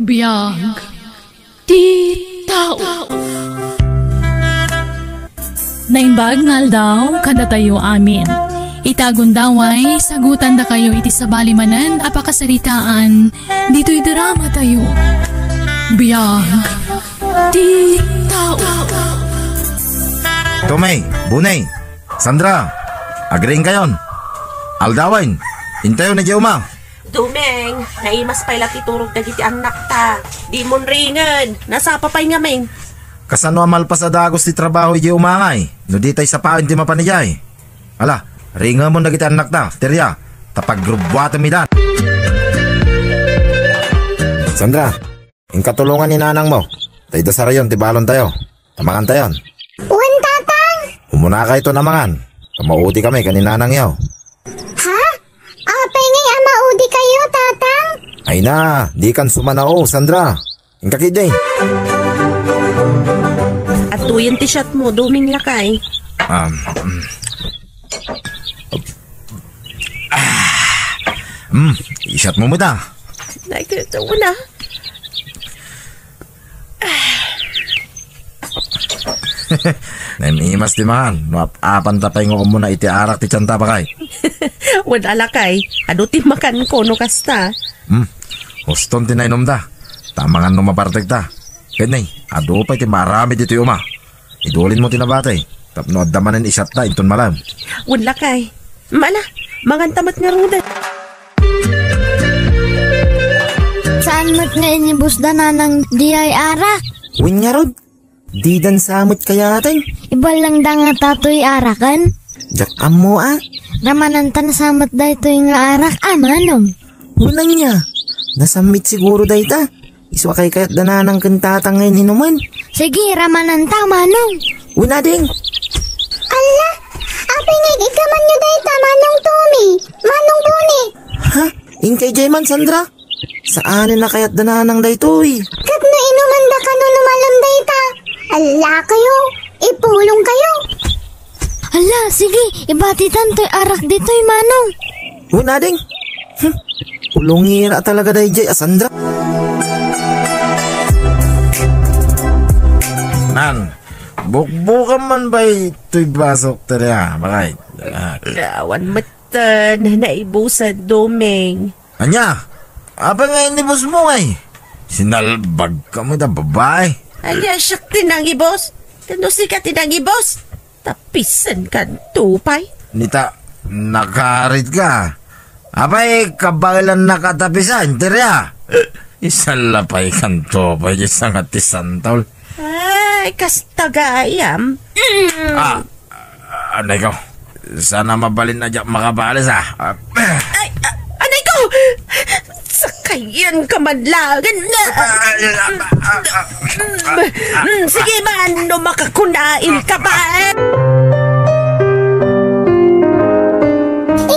Biyag ti tao. Naimbag ngal daw kada tayo amin. Itagon daway, sagutan da kayo iti sabalimanan apakasaritaan, dito'y drama tayo. Biyag ti tao. Tomay, Bunay, Sandra, agring kayon. Aldawan, intayo na Juma. Dumeng, naimas pa'y laki turog dagiti anak ta. Di mon ringan, nasa papay nga men. Kasano amal pa sa dagos ti trabaho iti umangay, no di tay sa pain ti mapanijay. Ala, ringa mo dagiti anak ta, terya, tapaggrubwata mi dan. Sandra, ingkatulungan ni nanang mo. Tay dasarayon ti balon tayo. Tamangan tayon. Uwan, tatang! Umuna ka ito namangan. Kamauti kami kaninanang yaw. Ha? Apay ngay amaudi kayo, tatang? Ay na, di kan sumanao, Sandra. Ingkakiday. At tuyan ti shot mo, duming lakay. Isyat mo mo ta. Nagkatawa na. Naimimas di man. Apan tapay ngo mo na iti arak ti tiyanta pa kay. Wala lakay. Ado ti makan ko no kasta. Huston ti nainom da. Tamangan no mapartek ta. Kenay, ado pa iti marami dito yung idulin mo tinabatay. Tapno adamanin isyat ta inton malam. Wala lakay. Mala, mangantamat nga ruda. Saan mo't nga inibus da na ng diyay arak? Uwin nga rod. Di dan samot kaya natin. Iba lang da nga tatoy arakan? Jak amo Ramananta na samot da ito yung arak, manong? Unang niya. Nasamit siguro da ita. Iswa kay kayat dananang kantatang ngayon inuman. Sige, ramananta, manong. Una ding. Ala, apay nga ikaman nyo da ita, manong Tommy. Manong Buni. Ha? Inkay Jayman, Sandra? Saan na kayat dananang da ito Kat na inuman da ka no lumalam da ita. Ala kayo, ipulong kayo. Ala, sige, ibatitan to'y arak dito'y manong. Una ding. Ulungira talaga da Jay, Sandra. Nan, bukbukan man ba ito'y basok tala, bakay? Awan matan, naibusan domeng. Anya, apa nga inibos mo ngay? Sinalbag ka mo da babae. Alya, siyak tinangi, boss. Kano si ka tinangi, boss? Tapisan kan tupay. Nita, nakarit ka. Apay, kabagilan nakatapisan, tirya. Isang lapay kan tupay, isang atisan tol. Ay, kastagayam. Anay ko, sana mabalin na dyan makabalis Ay, anay ko! Sakayan ka madlagan na. Sige man, no makakunain ka ba?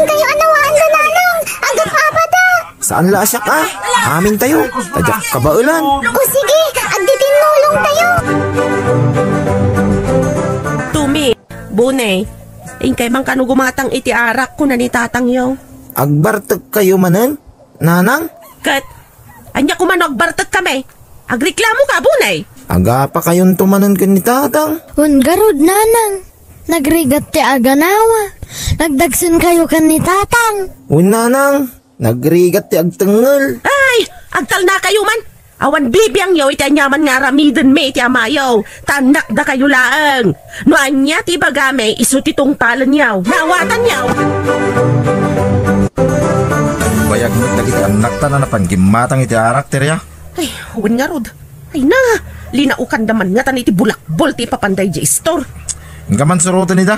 Kayo anawaan na nanong, agap apata. Saan lasya ka? Amin tayo, tadyak kabaulan. O sige, agditin nulong tayo. Tumi, Bunay, ingkay man kano gumatang iti arak ko na ni tatang yaw. Agbartag kayo manan? Nanang? Kat, anya ko man agbartag kami. Agreklamo ka, Bunay. Aga pa kayon tumanan ka ni tatang. Garod nanang, nagrigat ti aganawa. Nagdagsan kayo kan ni tatang. Nanang, nagrigat ti agtengel. Ay, agtal na kayo man. Awan bibiyang yaw iti anyaman nga ramiden me iti amayaw. Tanak da kayo laang. No anya ti bagame iso titong talan yaw. Nawatan yaw. Bayag mo dagiti anak ta na napanggimatang iti arakter ya. Ay, huwag nga rod. Ay na, linaukan naman nga tan iti bulakbol ti papanday di store. Nga man surutan nita.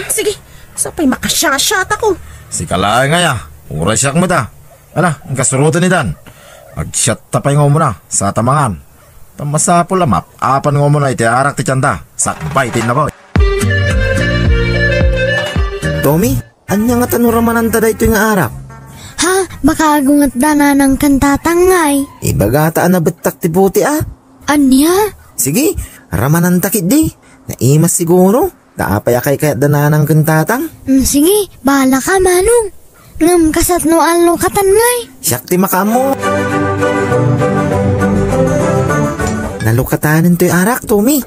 Sige, sapay makasyasat ako. Si kalaay nga ya, uray siyak mo ta. Ala, nga surutan nitan. Mag-shot tapay nga mo na sa tamangan. Tamasapol lamap, apan nga mo na iti arak ti tiyanda. Sakbay tin na po. Tommy, anya nga tanuramanan tada ito yung arak? Ha, baka agungat dana ng kantatangay. Ibagataan na betak ti buti Anya? Sige, ramanan takit di. Naimas siguro. Daapay akay kayat dana ng kantatang. Sige, bahala ka manong. Ngam kasat no alo katan ngay. Siyak ti makamo. Nalukatanin to'y arak, Tommy.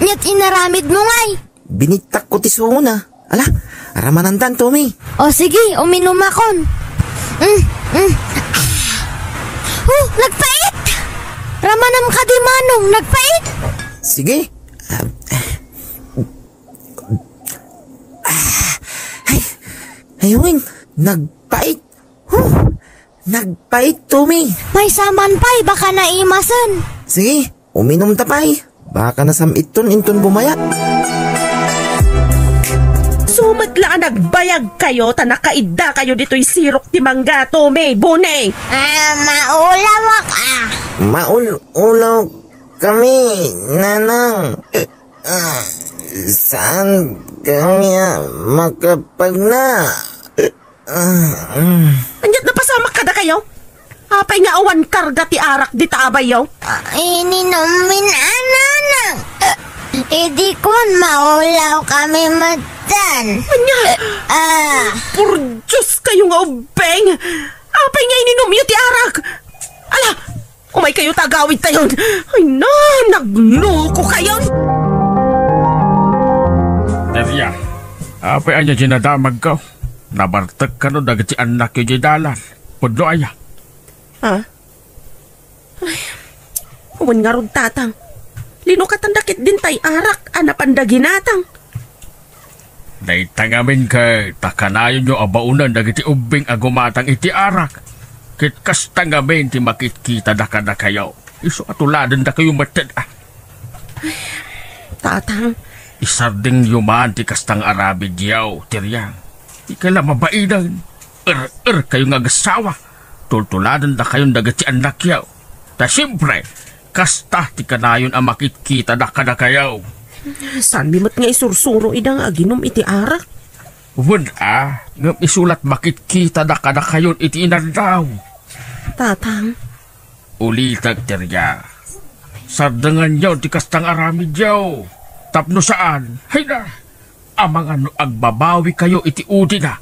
Nyat inaramid mo ngay. Binitak ko ti suna. Ala, aramanandan, Tommy. O sige, uminom akon. Nagpait! Ramanam ka di manong, nagpait! Sige. Ayun, nagpait. Nagpait, Tommy. May saman pa'y, baka naimasan. Sige, uminom tapay. Baka nasamiton inton bumayat. Sumadla ang nagbayag kayo, tanakaida kayo dito'y sirok ti mangga, Tommy, Bunay. Maulawak Maulaw kami, nanang. Saan kami makapagna? Anyat na pasamak kada kayo? Apay nga awan karga ti arak di tabayaw. Ininumin ananang. Idi kun maulaw kami matan. Anya? Por Diyos kayo nga ubeng. Apay nga ininom yun ti arak. Ala, umay kayo tagawid tayon. Ay na, nagloko kayo. Terya, apay anya ginadamag ka? Nabartag ka no dagat si anak yung gidalan. Pudlo aya. Ha? Ay, uwan nga ron tatang. Linukatandakit din tay arak, anapanda ginatang. Naitangamin ka, takanayon nyo abaunan dagat ti ubing agumatang iti arak. Kitkas tangamin ti makitkita da ka na kayo. Iso atuladan da kayo matad. Tatang. Isarding yuman ti kastang arabid yaw, Tiryang. Ikala mabaidan. Kayo nga gasawa. Tultuladan da kayong dagat si anak yaw. Ta siyempre, kasta ti kanayon ang makitkita da ka na kayo. Saan bimot nga isursuro idang aginom iti arak? Ngam isulat makitkita da ka na kayon iti inandaw. Tatang. Ulitag, Terya. Sardangan yaw ti kastang aramid yaw. Tapno saan? Hay na! Amang ano agbabawi kayo iti udi na.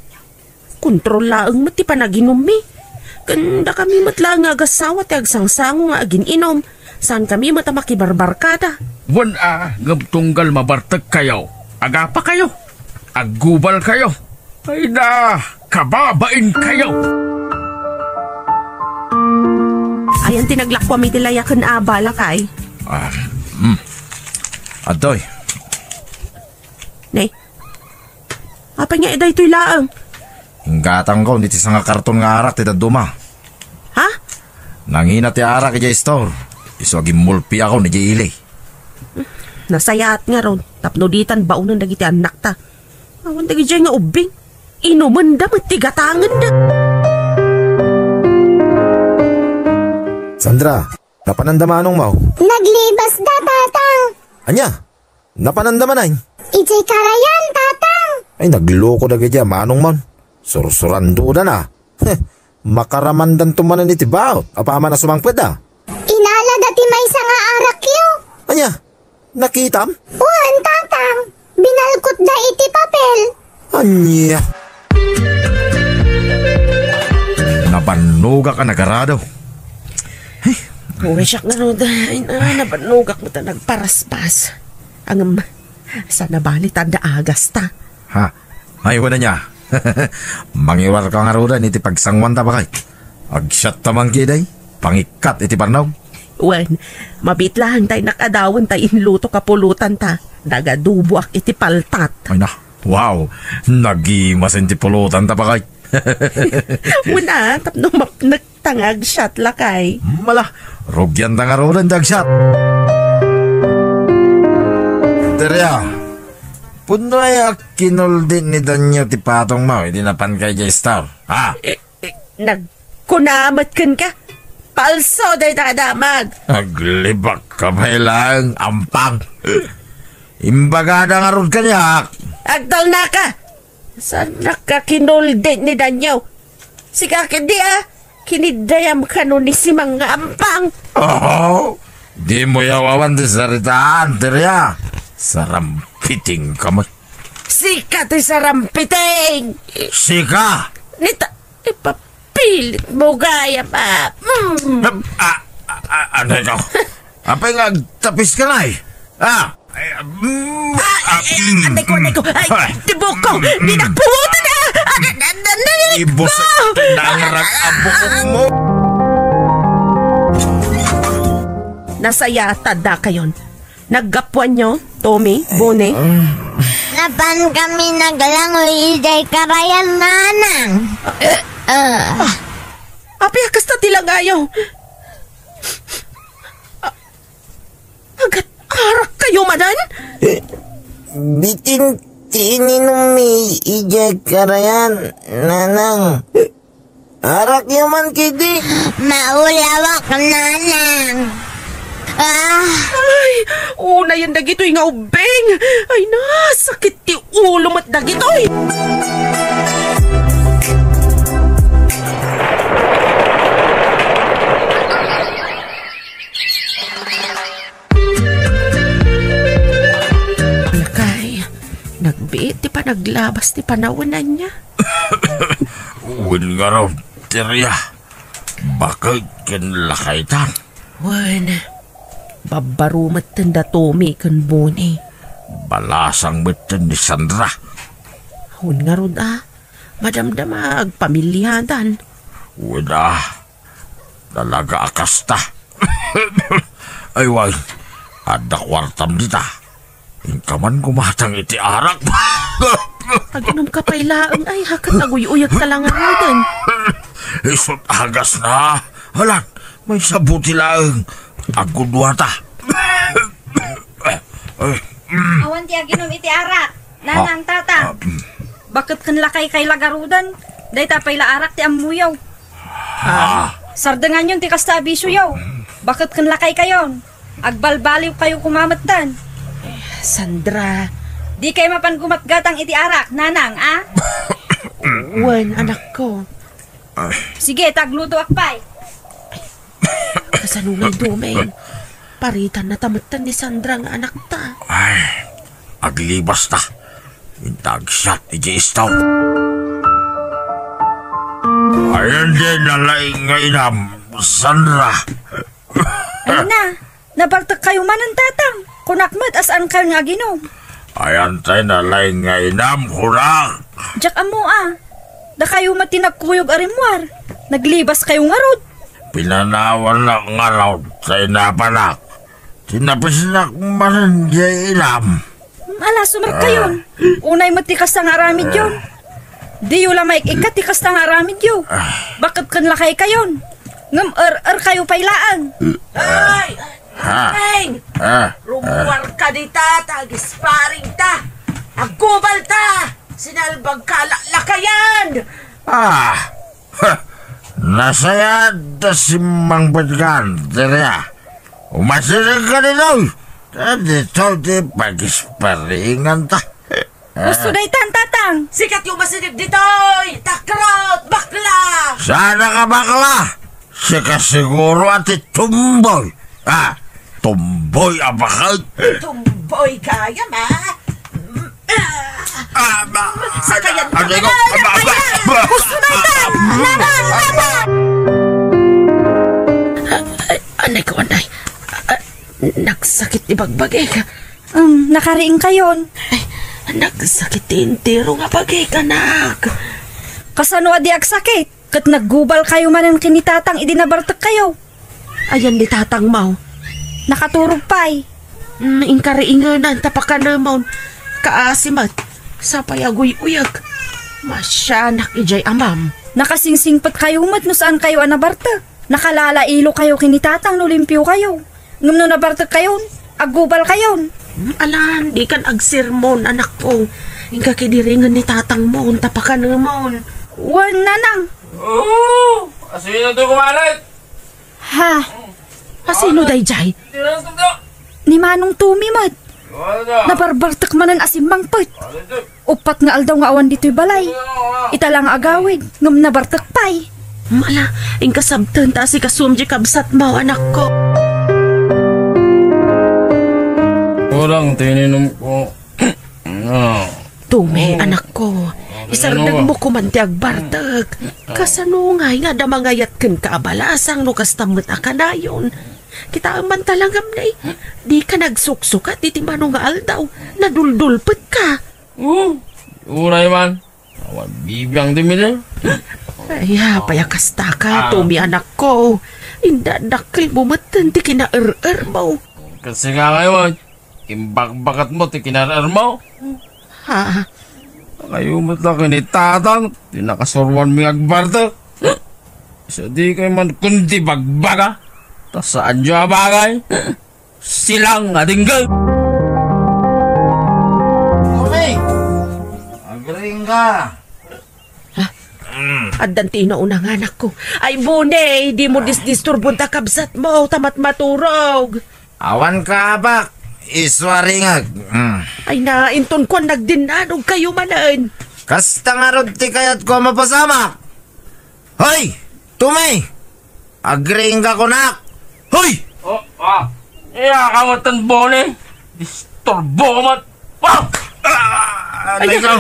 Kontrol laang mati panaginom mi. Kanda kami matla nga agasawa ti agsangsango nga agin inom. Saan kami matamakibarbarkada? Ngam tunggal mabartag kayo. Agapa kayo. Aggubal kayo. Ay na! Kababain kayo! Ayan tinaglakwa mi tilayakan abala kay. Adoy. Nay, apa nga eday to'y laang? Inggatang ko, hindi sa nga karton nga arak, tita duma. Ha? Nangina ti arak iti store. Iso aging mulpi ako ni Jili. Nasayat nga ron, tapnoditan baunan dagiti anak ta. Awan dagi dyan nga ubing. Inuman da, magtigatangan da. Sandra, napanandamanong mau. Naglibas da, tatang. Anya, napanandaman ay. Ijay karayan, tatang. Ay, nagloko na gadya, manong man. Sursurando na na. Makaramandan tumanan iti baot. Apama na sumangpwed ah. Inala dati may nga arak yo. Anya, nakitam? Uwan, tatang. Binalkot da iti papel. Anya. Nabanuga ka nagarado. Uwe siyak nga ron, nabanugak mo ta nagparaspas. Ang sana balitan da agas ta. Ha? Ay, wala niya. Mangiwar ka nga roda iti pagsangwan ta ba kay? Agsyat tamang kiday. Pangikat iti parnaw. Uwan, mabitlahan tayo nakadawan tayo inluto kapulutan ta. Dagadubuak iti paltat. Ay na. Wow. Nagimasin ti pulutan ta ba kay? Una, tapno nagtangag shot lakay. Mala. Rugyan ta nga roda dagsyat. Terya. Puno ay kinul din ni Danyo ti patong mo. Hindi napan kay J-Star. Ha? Nagkunamat kan ka. Palso day dadamag. Aglibak ka ba lang, ampang. Imbagada nga ron kanyak. Agdal na ka. Saan nakakinulde ni Danyo? Siga kindi kinidayam ka nun ni si mga ampang. Oh, di mo yawawan di saritaan, Terya. Sarampiting ka mo. Sika ti sarampiting. Sika! Ipapilit mo gaya pa. Ano ikaw? Apay nga, tapis ka na eh. Anay ko. Ay, tibok ko. Dinagputan na. Ibos at tinangarag ang bukong mo. Nasaya tada kayon. Naggapuan nyo, Tommy, Bone. Napan kami naglangoy iday karayan nanang. Api, kasta tilang ayaw. Agad arak kayo, madan? Bitin tininumi ijay karayan nanang. Arak yaman kidi. Maulawak nanang. Ay, una yan dagitoy nga ubeng. Ay, sakit ti ulo mat dagitoy. Lakay, nagbiit ti pa naglabas ti panawanan niya. Uwin nga raw, Tirya. Bakit kinlakay tan? Wan, babarumat tanda Tommy kan Bone. Balasang betin ni Sandra. Hun nga ron madamdamag pamilyadan. Wala. Talaga akasta. Ay, wag. Ada kwartam dita. Ingkaman kumatang iti arak. Aginom ka pailaang ay hakat aguy-uyag ka lang natin. Isot agas na. Halan, may sabuti lang. Agudwata. Awan ti aginom iti arak. Nanang tata. Bakit kan lakay kay lagarudan? Day tapay la arak ti amuyaw. Sardangan yun ti kasta abisyo yaw. Bakit kan lakay kayon? Agbalbaliw kayo kumamatan. Sandra. Di kayo mapan gumatgatang iti arak, nanang, Wan, anak ko. Sige, tagluto akpay. Kasanungay dumain. Paritan na tamatan ni Sandra nga anak ta. Ay, aglibas ta. Intagsyat ni J-Stow. Ayan din nalaing nga inam, Sandra. Ano na? Nabartak kayo man ang tatang. Kunakmat asaan kayo nga ginom. Ayan tayo nalaing nga inam, kurak. Jack amo Da kayo matinagkuyog arimwar. Naglibas kayo nga rod. Pinanawan na nga raw sa inapanak. Tinapisnak man jay inam. Ala, sumarap kayon. Unay matikas ang aramid yun. Di yun lang maikikat tikas ang aramid yun. Bakit kan lakay kayon? Ngam kayo pailaan. Ay! Ay! Rumuwar ka di ta, tagisparing ta. Agkubal ta! Sinalbag ka lakayan! Nasaya da si Mang Badgan, Tirya. Umasinig ka nito. Dito di pagisparingan ta. Gusto na itan, tatang. Sikat yung masinig ditoy! Takrot! Bakla! Sana ka bakla? Sika siguro at tumboy. Tumboy abakal. Tumboy kaya ma! Sa kayan ka Ano ko? Gusto na itan! Anay ko, anay. Nagsakit ibagbagay ka. Nakariing kayon. Nagsakit intiro nga bagay ka, anak. Kasano adi agsakit? Kat naggubal kayo manan kinitatang idinabartak kayo. Ayan ni tatang mau. Nakaturog pa'y. Ingkariinganan tapakan naman. Kaasimat. Sa payagoy-uyag. Masyanak ijay amam. Nakasingsingpat kayo mat no saan kayo anabartak. Nakalalailo kayo kinitatang no limpyo kayo. Ngam no nabartak kayon. Aggubal kayon. Alan, di kan agsermon, anak ko. Ingka kidiringan ni tatang mo, tapakan naman. Wan nanang. Oo! Asino ito kumalat? Ha? Asino day jay? Ni Manong Tumi mat. Nabarbartak manan asimbang put. Upat nga aldaw nga awan dito'y balay. Italang agawid. Ngam nabartak pa'y. Mala, ingka sabtan ta si kasumji kabsat mo, anak ko. Kurang tininom ko. Tumi, anak ko. Isardag mo kumantiag bartag. Kasanungay nga damangayat ken kaabalasang no kastamot akanayon. Kita man talangam na di ka nagsuksukat iti manong nga aldaw. Naduldulpet ka. Unay man. Awan bibiyang dimili. Ay, payakasta ka, Tumi anak ko. Indadakil mo matan ti kina-er-er mo. Kasi nga ngayon, imbak-bakat mo ti kinarar mo. Ha? Kayo mo't lang kinitatang, di nakasurwan mi agbarta. So di kayo man kundi bagbaga. Tas saan nyo abagay? Silang atinggal. Tumi! Agring ka! Addan tinauna nga anak ko. Ay, Bune, di mo disturbon ta kabsat mo, tamat maturog. Awan ka abak! Iswaringag! Ay, nainton ko nagdinanog kayo manan. Kasta nga rod ti kayat ko mapasama! Hoy! Tumi! Agring ka kunak! Hoy! Iya kamatan Bone. Disturbo mat. Ay na!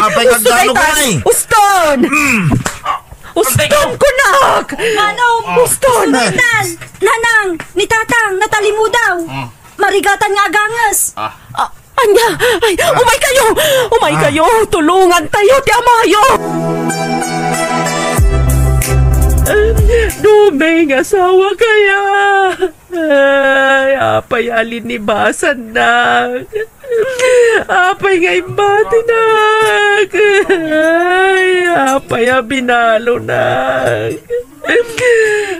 Apay kagdano ka na eh! Uston! Uston kunak! Uston! Nanang, ni Tatang, natali mo daw. Marigatan nga agangas. Anya! Ay, umay kayo! Umay kayo! Tulungan tayo, ti amayo! Dumay nga asawa kaya! Ay, apay alin ni Basan na! Apay nga imbati na! Ay, apay abinalo na!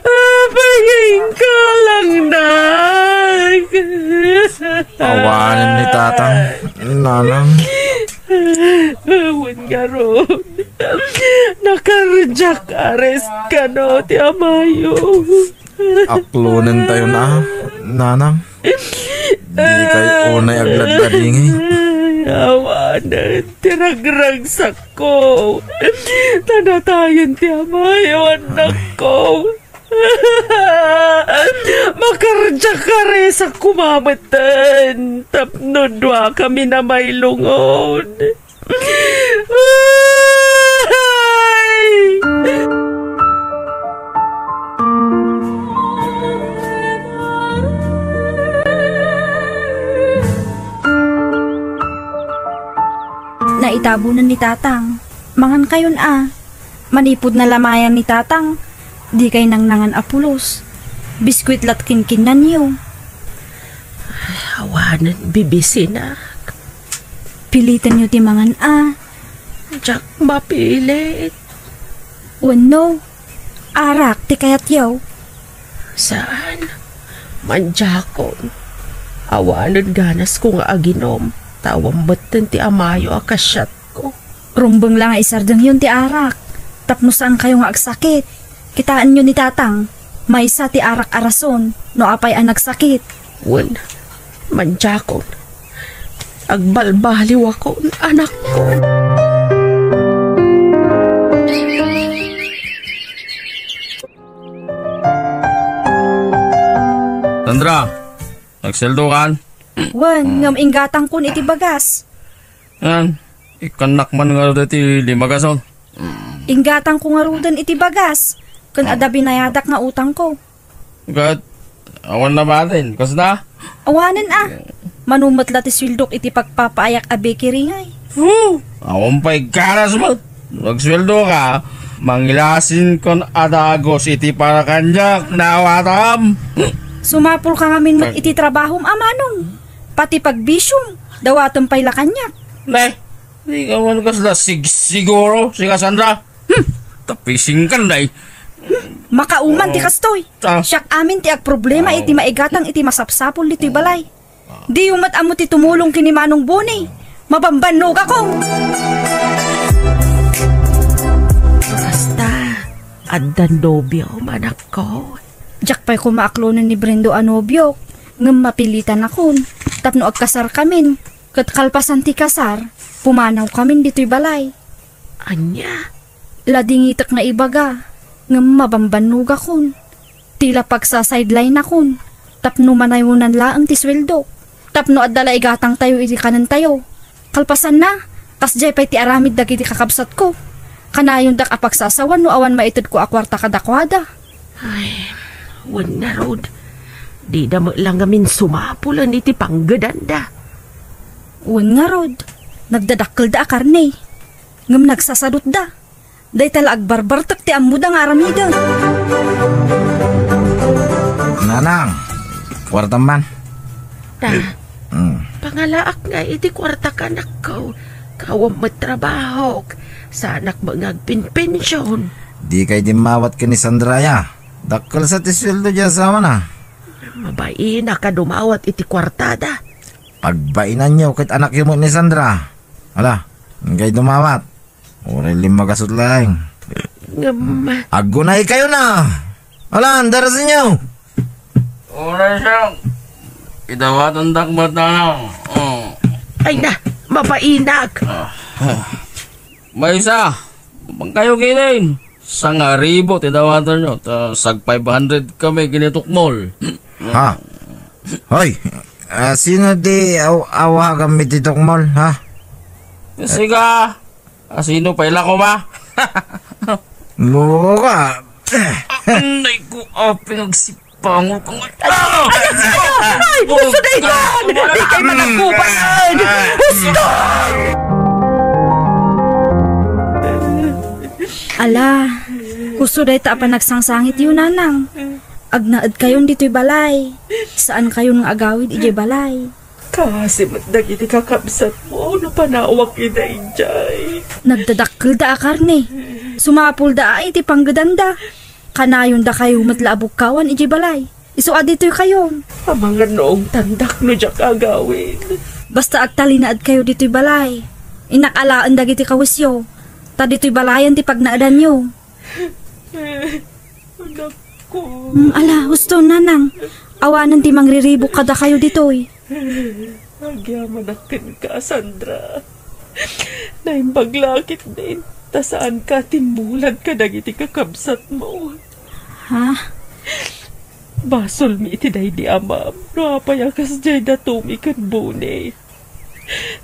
Apay nga ingkalang na! Awanin ni tatang, nanang. Awan nga ron. Naka-reject arrest ka no, ti Amayo. Aklunan tayo na, nanang. Di kayo unay aglad-ladingay. Awanan, tiragragsak ko. Tanatayan ti Amayo, anak ko. Makarja ka rin sa kumamatan. Tapnodwa kami na may lungon. Ay! Naitabunan ni Tatang. Mangan kayon Manipod na lamayan ni Tatang. Di kay nangan apulos. Biskwit lat kinkinan niyo. Awanan, bibisi na. Pilitan niyo ti mangan Jack, mapilit. Wano. Arak ti kayat yaw. Saan? Manjakon. Awanan ganas ko nga aginom. Tawang batan ti Amayo akasyat ko. Rumbang lang isardang yun ti arak. Tapno saan kayo nga agsakit. Kitaan nyo ni Tatang, may sa ti arak arason, no apay ang nagsakit. Wen, manjakon. Agbalbaliw ako, anak ko. Sandra, nagseldo kan? Wan, ngam inggatang kun iti bagas. Yan, ikanak man nga dati limagason. Inggatang ko nga rudan iti bagas. Kun ada binayadak nga utang ko. Gat, awan na ba din? Kas na? Awanan Manumat lati swildok iti pagpapaayak a bakery ngay. Awan pa'y karas mo. Nagsweldo ka, mangilasin kon adagos iti para kanyak na awatam. Sumapul ka ngamin mat iti trabahom amanong. Pati pagbisyong, dawatom pa'y lakanyak. Ne, di ka man kasla siguro, si Cassandra. Tapising ka na Makauman ti kastoy. Siyak amin ti ag problema iti maigatang iti masapsapol dito'y balay. Di umat amo ti tumulong kini Manong Boni. Mabambanog ako. Basta, addan nobyo, manak ko. Diyak pa'y kumaaklonan ni Brendo anobyo. Ngam mapilitan akon. Tapno agkasar kamin. Kat kalpasan ti kasar, pumanaw kamin dito'y balay. Anya? Ladingitak na ibaga. Ngam mabambanog akon. Tila pagsa-sideline akon. Tapno manayunan laang ti sweldo. Tapno at dala igatang tayo iti kanan tayo. Kalpasan na, Kasjay pa'y ti aramid dagiti kakabsat ko. Kanayon dak apagsasawan no awan maitid ko akwarta kadakwada. Ay, wan na rod. Di na mo lang amin sumapulan iti panggadanda. Wan nga rod. Nagdadakkel da akarne. Ngam nagsasadot da. Day tala agbarbartak ti ammo da nga aramida. Nanang, kwarta man. Ta, pangalaak nga iti kwarta ka nakaw. Kawam matrabaho. Sa anak mga agpinpensyon. Di kay di mawat ka ni Sandraya. Dakkel sa tisweldo dyan sama na. Mabayi na ka dumawat iti kwartada. Pagbainan nyo kahit anak yun mo ni Sandra. Hala, kay dumawat. Uray 5 kasot lang. Agunay kayo na. Hala, andarasin nyo. Oras siyang. Idawatan dakmat na. Ay na, mabainak. May isa. Bang kayo kilin. 1,000 tidawatan nyo. Sag 500 kami ginitukmol. Ha? Hoy, sino di awa kami titukmol, ha? Siga. Sino paila ko ba? Lugo ka. Anay ko, pinagsipango ko nga. Ay, gusto na yan! Di kayo managkuban! Gusto! Ala, gusto day ta pa nagsangsangit yun nanang. Agnaad kayon dito'y balay. Saan kayon nga agawid ijay balay? Kasi magdagiti kakabsat mo na panawak ina injay. Nagdadakkel da akarne. Sumapul da ay iti panggadanda. Kanayon da kayo matlaabok kawan ijay balay. Isuad dito'y kayon. Ang mga noong tandak no dyak agawin. Basta agtalinaad kayo dito'y balay. Inakalaan dagiti kawisyo. Ta dito'y balayan ti pagnaadan nyo. Anak ko. Ala, gusto nanang. Awanan ti mangriribok kada kayo dito'y. Agyaman akin ka, Sandra. Naimbaglakit din. Ta saan ka timulan ka dagiti kakabsat mo. Ha? Basol mi iti day di amam. No apayakas jay da tumikan bune.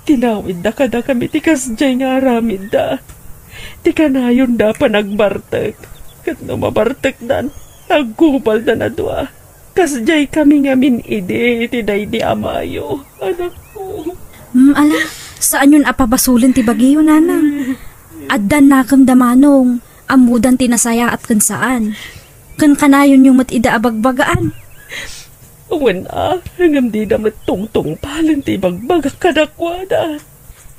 Tinawid da kada kami tikas jay nga aramid da. Di ka na yun da pa nagbartek. Kat no mabartek dan, nagkupal na dua. Kasjay kami nga min ide, tiday di amayo. Anak ko. Ala, saan yun apabasulin ti bagiyo, nanang? Addan na kang damanong, amudan tinasaya at kan saan. Kan kanayon yung matida abagbagaan. Uwan hanggang di na matungtong palan ti bagbagak kadakwada.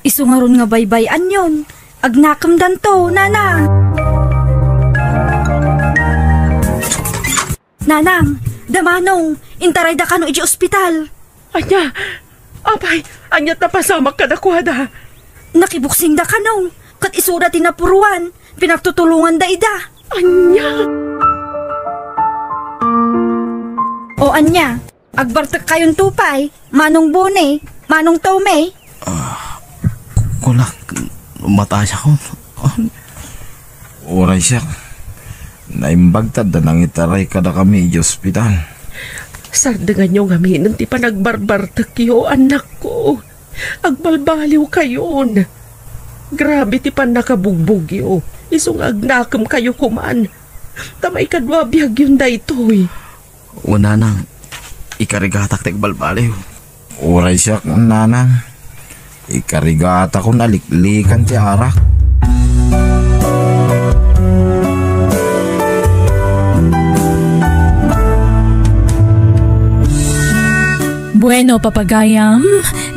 Isungaron nga baybayan yun. Agnakamdan to, nanang. Nanang, damanong, intaray da ka no iji ospital. Anya, apay, anyat na pasamak kadakwada. Nakibuksing da ka no, kat isura tinapuruan, pinagtutulungan da ida. Anya. O anya, agbartek kayon tupay, manong bone, manong tome. Kulak, matay siya ko. Oray siya. Naimbagtad na nang itaray kada kami i ospital. Sardangan nyo ngamin ti pa nagbarbartak yo, anak ko. Agbalbaliw kayon. Grabe ti pa nakabugbog yo. Isong agnakam kayo kuman. Tamay kadwa biyag yun da ito'y. Una nang, ikarigatak tek balbaliw. Oray siya, nanang. Ikarigata ko naliklikan ti arak. Bueno, papagayam,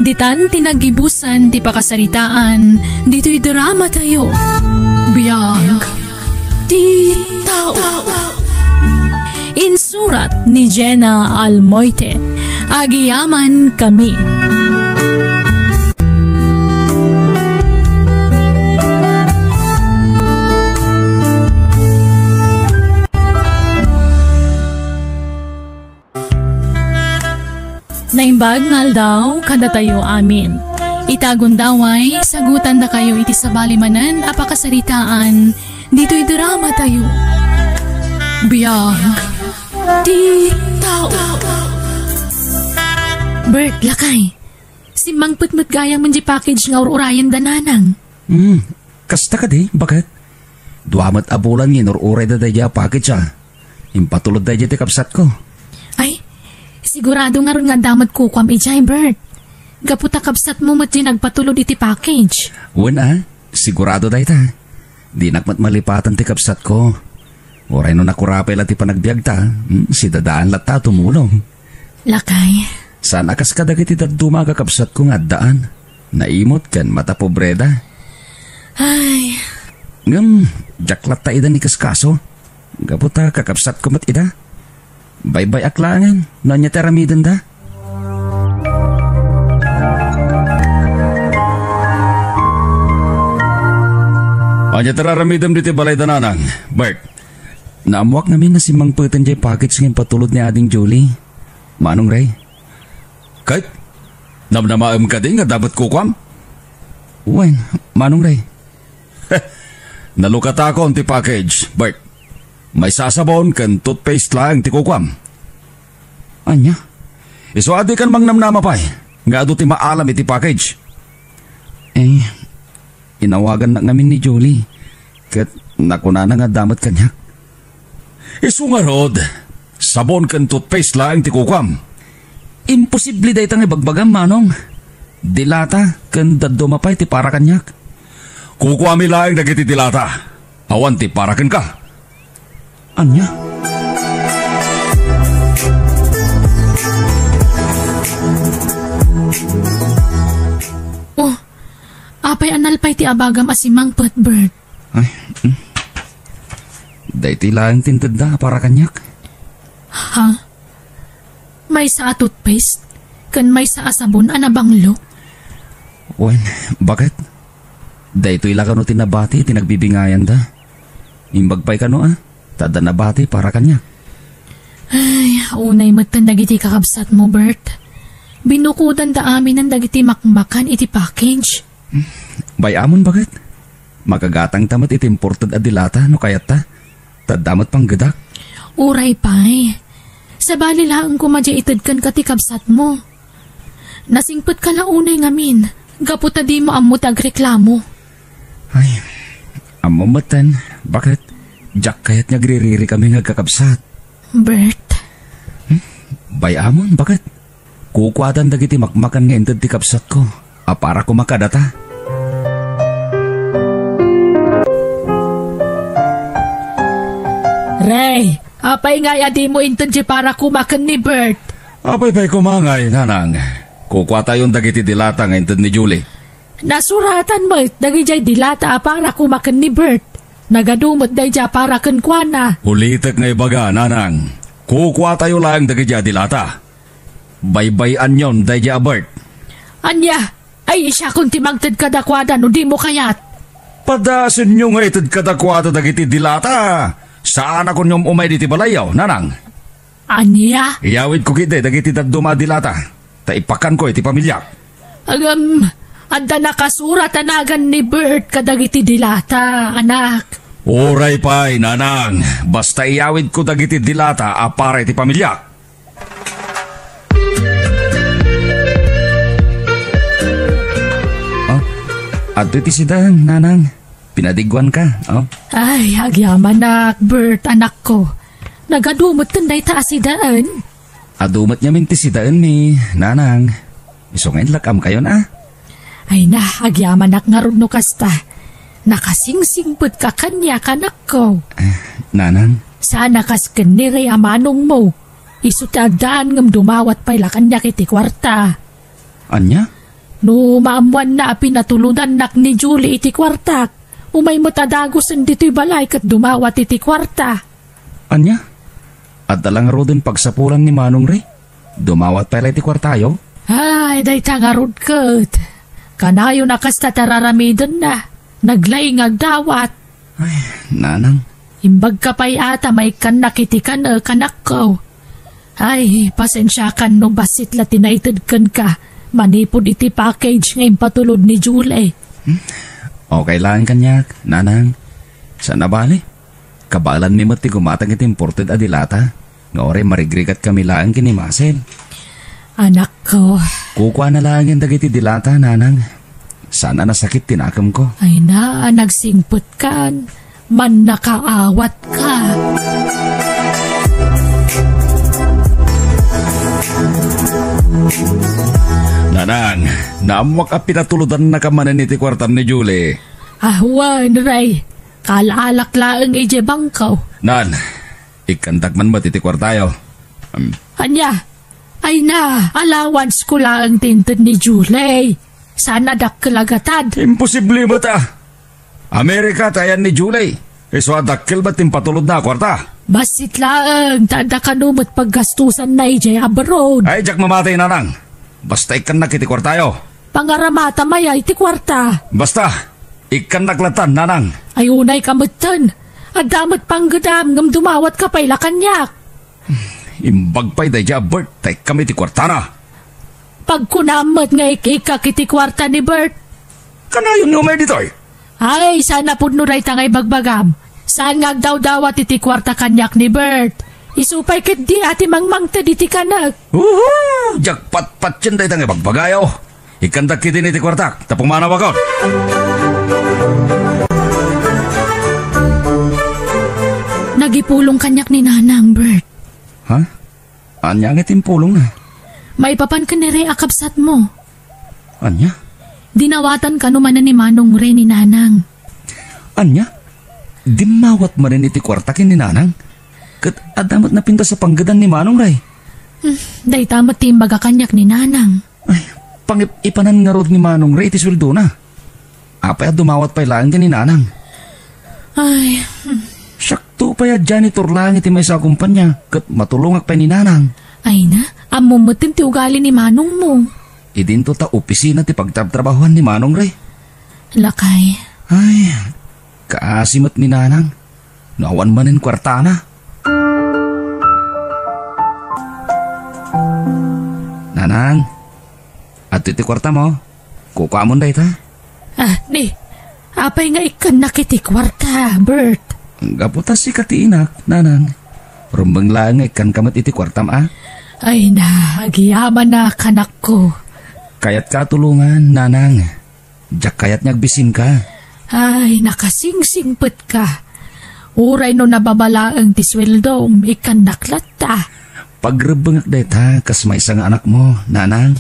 ditan tinagibusan ti pakasaritaan, dito'y drama tayo. Biyag, ti tao. Insurat ni Jenna Almoite, Agiyaman Kami. Naimbag ngal daw kada tayo amin. Itagon daway, sagutan da kayo iti sabalimanan apakasaritaan, dito'y drama tayo. Biyag, di tao. Bert, lakay. Si Mang Putmut gayang man di package nga urayan dananang. Kasta ka di, bakit? Duamat abulan ngin uray da daya package Impatulod daya ti kapsat ko. Ay, sigurado nga ron nga damat kukwam ijay, Bert. Gaputa kapsat mo mat di nagpatulod iti package. Sigurado daya ta. Di nakmat malipatan ti kapsat ko. Oray no nakurapay ti panagbiag ta, si dadaan lata tumulong. Lakay. Sana kas kadagiti daduma kakapsat ko nga daan. Naimot kan mata pobreda. Ay. Jaklat ta ida ni kaskaso. Gaputa kakapsat ko mat ida. Bye-bye aklangan, nanya teramidan da. Anya teraramidam diti balay dananang, Bert. Naamuak namin na si Mang Putan jay package ngayon patulod ni ading Julie. Manong Ray? Kahit, namnamaam ka din nga dapat kukwam? Wen, Manong Ray? Nalukat ako ang ti package, Bert. May sasabon kan toothpaste lang ti kukwam. Anya? Isuadi kan mang namnamapay, nga ado ti maalam iti package. Inawagan na ngamin ni Julie, kat nakuna na nga damat kanya. Isu nga rod, sabon kan toothpaste lang ti kukwam. Imposible day tang ibagbagam, Manong. Dilata kan dadumapay ti para kanyak. Kukwami lang nagiti dilata. Awan ti para kan ka. Anya? Oh, apay analpay ti abagam asimang Putbert. Ay, Dayti lang tinted da para kanyak. Ha? May sa toothpaste? Kan may sa asabon anabanglo? Wen, bakit? Daytoy lang kano tinabati, tinagbibingayan da. Imbagpay kano tada nabati para kanyak. Ay, unay matan dagiti kakabsat mo, Bert. Binukudan da amin ang dagiti makmakan iti package. Bayamon bakit? Makagatang tamat iti imported adilata no kayat ta. Tadamat pang gadak. Uray pay. Sa bali lang kumadya itadkan ka ti kabsat mo. Nasingpot ka launay ngamin. Gaputa di mo amot agreklamo. Ay, amamatan. Bakit? Jack kayat nagririri kami ngagkakabsat. Bert. Bayamon, bakit? Kukwatan dagiti makmakan nga intad ti kabsat ko. Para ko makadata. Ray, apay nga yadi mo intad si para kumakan ni Bert. Apay pa'y kumangay, nanang. Kukwata yung dagiti dilata nga intad ni Julie. Nasuratan mo, dagiti dilata para kumakan ni Bert. Nagadumot day dya para kankwana. Ulitek nga ibaga, nanang. Kukwata yung lang dagiti dilata. Baybayan yon day dya Bert. Anya, ay isya kung timagtad kadakwada no di mo kayat. Padasin nyo nga itad kadakwada dagiti dilata. Saan ako nyom umay diti balayaw, nanang? Anya? Iyawid ko kiti dagiti daduma dilata. Taipakan ko iti pamilya. Anda nakasurat anagan ni Bert kadagiti dilata, anak. Oray pa'y, nanang. Basta iyawid ko dagiti dilata para iti pamilya. At iti sidang, nanang. Pinadigwan ka, Ay, agyaman nak, Bert, anak ko. Nagadumot kanday taasidaan. Adumat niya minti sidaan mi, nanang. Isungin lakam kayo na. Ay na, agyaman nak nga ron no kasta. Nakasingsingput ka kanya kanak ko. Nanang? Sana kas kanire amanong mo. Isutagdaan ngam dumawat pala kanya kiti kwarta. Anya? No maamuan na pinatuludan nak ni Julie iti kwartak. Umay matadagosan dito'y balay kat dumawat iti kwarta. Anya? At dalang rodin pagsapulan ni Manong Ray? Dumawat pala iti kwartayo? Ay, day tangarod kat. Kanayo na kasta tararamidan na. Naglay ngagdawat. Ay, nanang. Imbag ka pa'y ata may kanakitikan kanak ko. Ay, pasensya kan no basit la tinaitid kan ka. Manipod iti package ngayon patulod ni Julie. Okay lang kanyak, nanang. Sana bali? Kabalan mi mati gumatang iti imported adilata. Nga ore marigrigat kami lang kini Marcel. Anak ko, Kukuha na lang yung dagiti dilata, nanang. Sana nasakit tinakam ko. Ay na, nagsingput ka. Man nakaawat ka. Nanang, naamwak a pinatuludan na kamanan iti kwartam ni Julie. Ahwan, Ray. Kalaalak laang ije bangkaw. Nan, ikantak man ba iti kwartayo? Anya, ay na, allowance ko laang tinted ni Julie. Sana dakkelagatan. Imposible ba ta? Amerika tayan ni Julie. Iso adakkel ba't impatulod na kwarta? Basit laang, tada kanumot paggastusan na ije abroad. Ay, jak mamatay nanang. Basta ikan nakiti kwartayo. Pangaramata maya iti kwarta. Basta, ikan naklatan nanang. Ay unay kamutan. Adamot panggadam ngam dumawat ka pa'y lakanyak. Imbag pa'y day Bert, tay kami ti kwarta na. Pagkunamot nga ikikak iti kwarta ni Bert. Kanayon nga may ditoy. Ay, sana pudno ray tangay bagbagam. Saan nga daw-dawat iti kwarta kanyak ni Bert. Isupay ket di ati mangmangta iti kanak. Jakpat-pat yan day tangay bagbagayo. Ikandak kitin iti kwartak, tapong manawakot. Nagipulong kanyak ni nanang, Bert. Ha? Anya nga timpulong na? May papan ka ni Ray akabsat mo. Anya? Dinawatan ka naman ni Manong Ray ni nanang. Anya? Dimawat man rin iti kwartakin ni nanang? Kat adamat na pinta sa panggadan ni Manong Ray. Day tamat timbaga kanyak ni nanang. Ay, pangip-ipanan nga rod ni Manong Ray iti sweldo na. Apay at dumawat pa'y lang din ni nanang. Ay, Sakto pa ya janitor lang iti may sa kumpanya. Kat matulungak pa ni nanang. ay na, amumutin ti ugali ni Manong mo. Idinto ta opisina ti pagtrabahuan ni Manong Ray. Lakay. Ay, kaasimat ni nanang. Nawan manin kwarta na. Nanang, at iti kwarta mo, kukamon day ta. Apay nga ikan nakiti kwarta, Bert. Gaputas si katiinak, nanang. Rumbang lang ikan kamat iti kwartam Ay na, agiyaman na kanak ko. Kayat ka tulungan, nanang. Diyak kayat nyagbisin ka. Ay, nakasingsingpet ka. Uray no nababalaang tisweldong, ikan naklat ta. Pagrebengak day ta, kas may isang anak mo, nanang.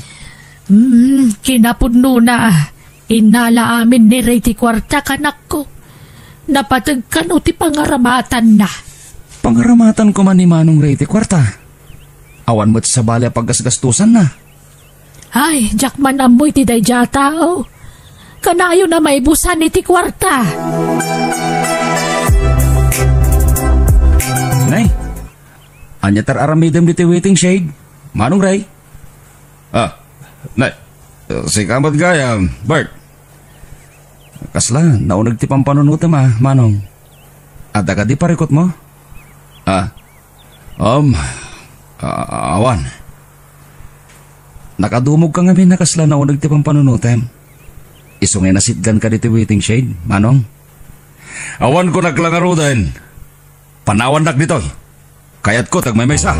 Kinapudno na. Inala amin ni Ray ti kwarta kanak ko. Napatag ka no ti pangaramatan na. Pangaramatan ko man ni Manong Ray ti kwarta. Awan mo't sa bali paggasgastusan na. Ay, jakman amoy ti day tao. Kanayo na may busan iti kwarta. Nay, anya tar aramidem diti waiting shade. Manong Ray? Nay, si kamat gaya, Bert. Kasla, naunag ti pampanunutam Manong. Ada ka di parikot mo? Awan. Nakadumog ka nga nakasla naunag ti pampanunutam. Isungay nasitgan ka diti waiting shade, Manong. Awan ko naglangaro din. Panawan nak dito. Kayat ko tagmaymaysa.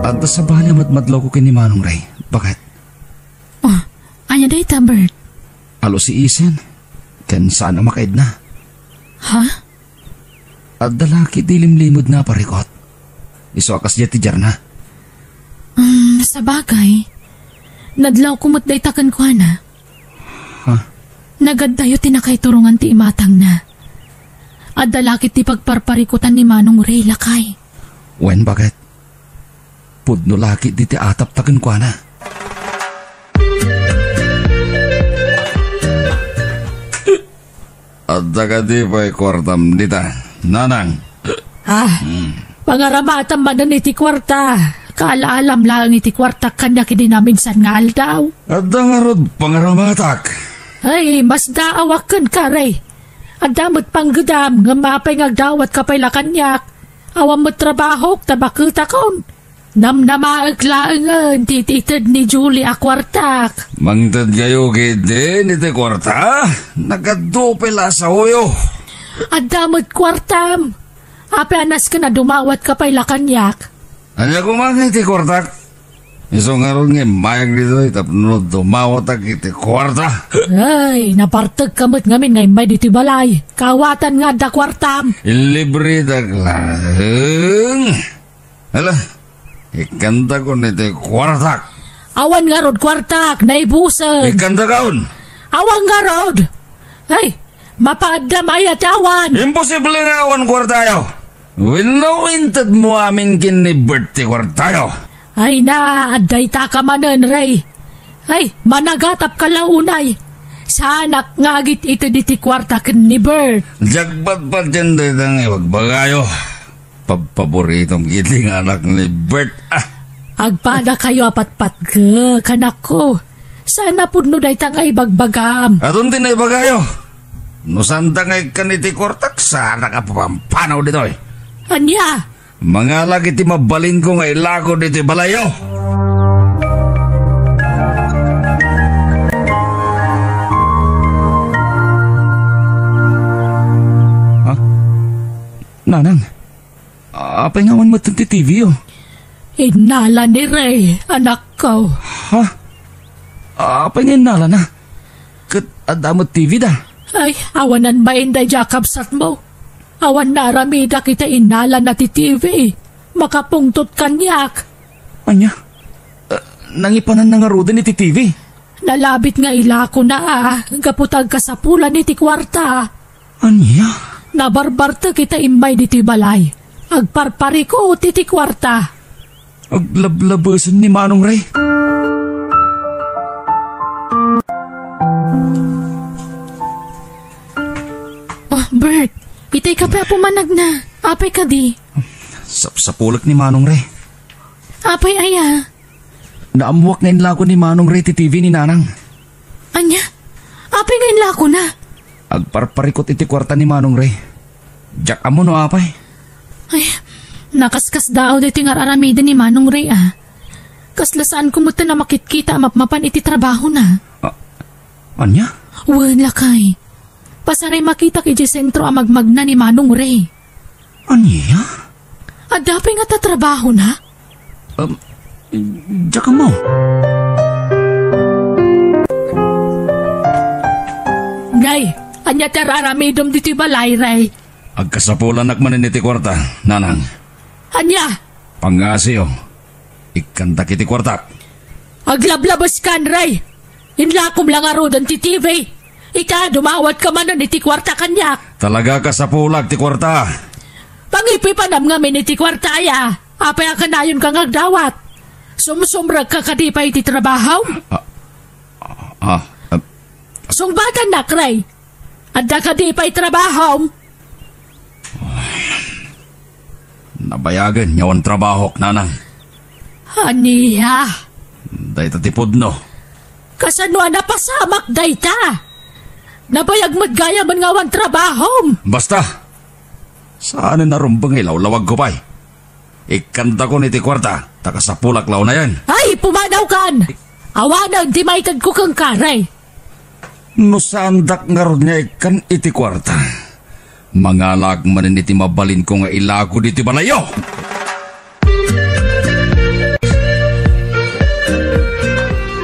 At sa bali madlaw ko kini Manong Ray. Bakit? Anya day ta, Bert? Alo si Isen. Ken sana makaid na. Ha? At dalaki dilim-limod na parikot. Iso akas diya ti Jarna. Sa bagay. Nadlaw kumot day takan ko na. Ha? Nagad tayo tinakay turungan ti imatang na. At dalakit ti pagparparikutan ni Manong Ray lakay. Wen, bakit? Pudno laki di ti atap takan ko na. At dagadi pa'y kwartam dita, nanang. Pangaramatan ba na iti kwarta? Kaalaalam lang iti kwarta kanya kidinaminsan nga aldaw. At dangarod pangaramatak. Ay, mas daawakan ka, Ray. At damot panggudam, nga mapay ngagdawat ka pa'y lakanyak. Awam mo trabaho, tabakita kon. Namnamaaglaangan, tititid ni Julie a kwartak. Mangtad kayo kidin iti kwarta? Nagadupila sa huyo. At damot kwartam. Ape anas ka na dumawat ka pa'y lakanyak. Hanya kumangit ti kwartak. Iso nga ron nga mayag dito tapno dumawat iti kwarta. Ay, napartag kamot ngamin ngay may dito balay. Kawatan nga da kwartam. Ilibre daglang. Hala, ikanta ko niti kwartak. Awan nga rod kwartak, naibusan. Ikanta kaon. Awan nga rod. Ay, mapaadamay at awan. Imposible nga awan kwartayo. Winawintad mo amin kinibert ti kwartayo. Ay na, aday ta ka manan, Ray. Ay, managatap ka launay. Sanak ngagit ito diti kwarta ken ni Bert. Jagbat pa dyan dito nga iwagbagayo. Paboritong giting anak ni Bert. Agpada kayo apat-pat ka, kanak ko. Sana pudno day tang ay bagbagam. Atun din ay bagayo. No santa ngay kaniti kwartak, sana ka pampanaw dito eh. Anya? Mga lagi ti mabalin ko nga ilako dito balayo. Ha? Nanang, apay nga man matanti TV oh. Inala ni Ray, anak ko. Ha? Apay nga inala na? Kat adamot TV da? Ay, awanan ba inday jakabsat mo? Awan naramida kita inala na ti TV. Makapungtot kanyak. Anya? Nangipanan na nga roda ni ti TV? Nalabit nga ilako na Gaputag kasapulan ni ti kwarta. Anya? Nabarbarta kita imbay di ti balay. Agparpari ko ti kwarta. Aglablabasan ni Manong Ray. Oh, Bert. Itay ka pa pumanag na. Apay ka di. Sa pulak ni Manong Ray. Apay aya. Naamuwak ngayon lako ni Manong Ray ti TV ni Nanang. Anya? Apay ngayon lako na. Agparparikot iti kwarta ni Manong Ray. Jack amo no apay. Ay, nakaskas daw dito nga aramida ni Manong Ray Kaslasaan kumuta na makitkita mapmapan iti trabaho na. Anya? Wala kay. Pasaray makita kay sentro magmagna ni Manong Ray. Anya? Adapay nga tatrabaho na? Diyak mo. Nay, anya tararamidom dito balay, Ray. Agkasapulan nakmanin iti kwarta, Nanang. Anya? Pangasyo. Ikanta kiti kwarta. Aglablabas kan, Ray. Inlakom lang arodan ti TV. Ika, dumawat ka man iti kwarta kanyak. Talaga ka sa pulag ti kwarta. Pangipi pa nam ngamin iti kwarta ya. Apay ka na yun kang agdawat. Sumsumrag ka kadipay iti trabaho. Sungbatan na, Ray. Adda kadipay trabaho. Nabayagan yawan trabaho, Nanang. Aniya. Dayta tipod no. Kasano na pasamak dayta. Nabayag magaya man ngawan trabaho. Basta. Saan na rumbang ilaw-lawag ko pa'y? Ikanta ko niti kwarta. Takasapulak law na yan. Ay, pumanaw kan. Awanan, di maitad ko kang karay. No sandak nga ron niya ikan iti kwarta. Mangalag manin iti mabalin ko nga ilago diti balayo.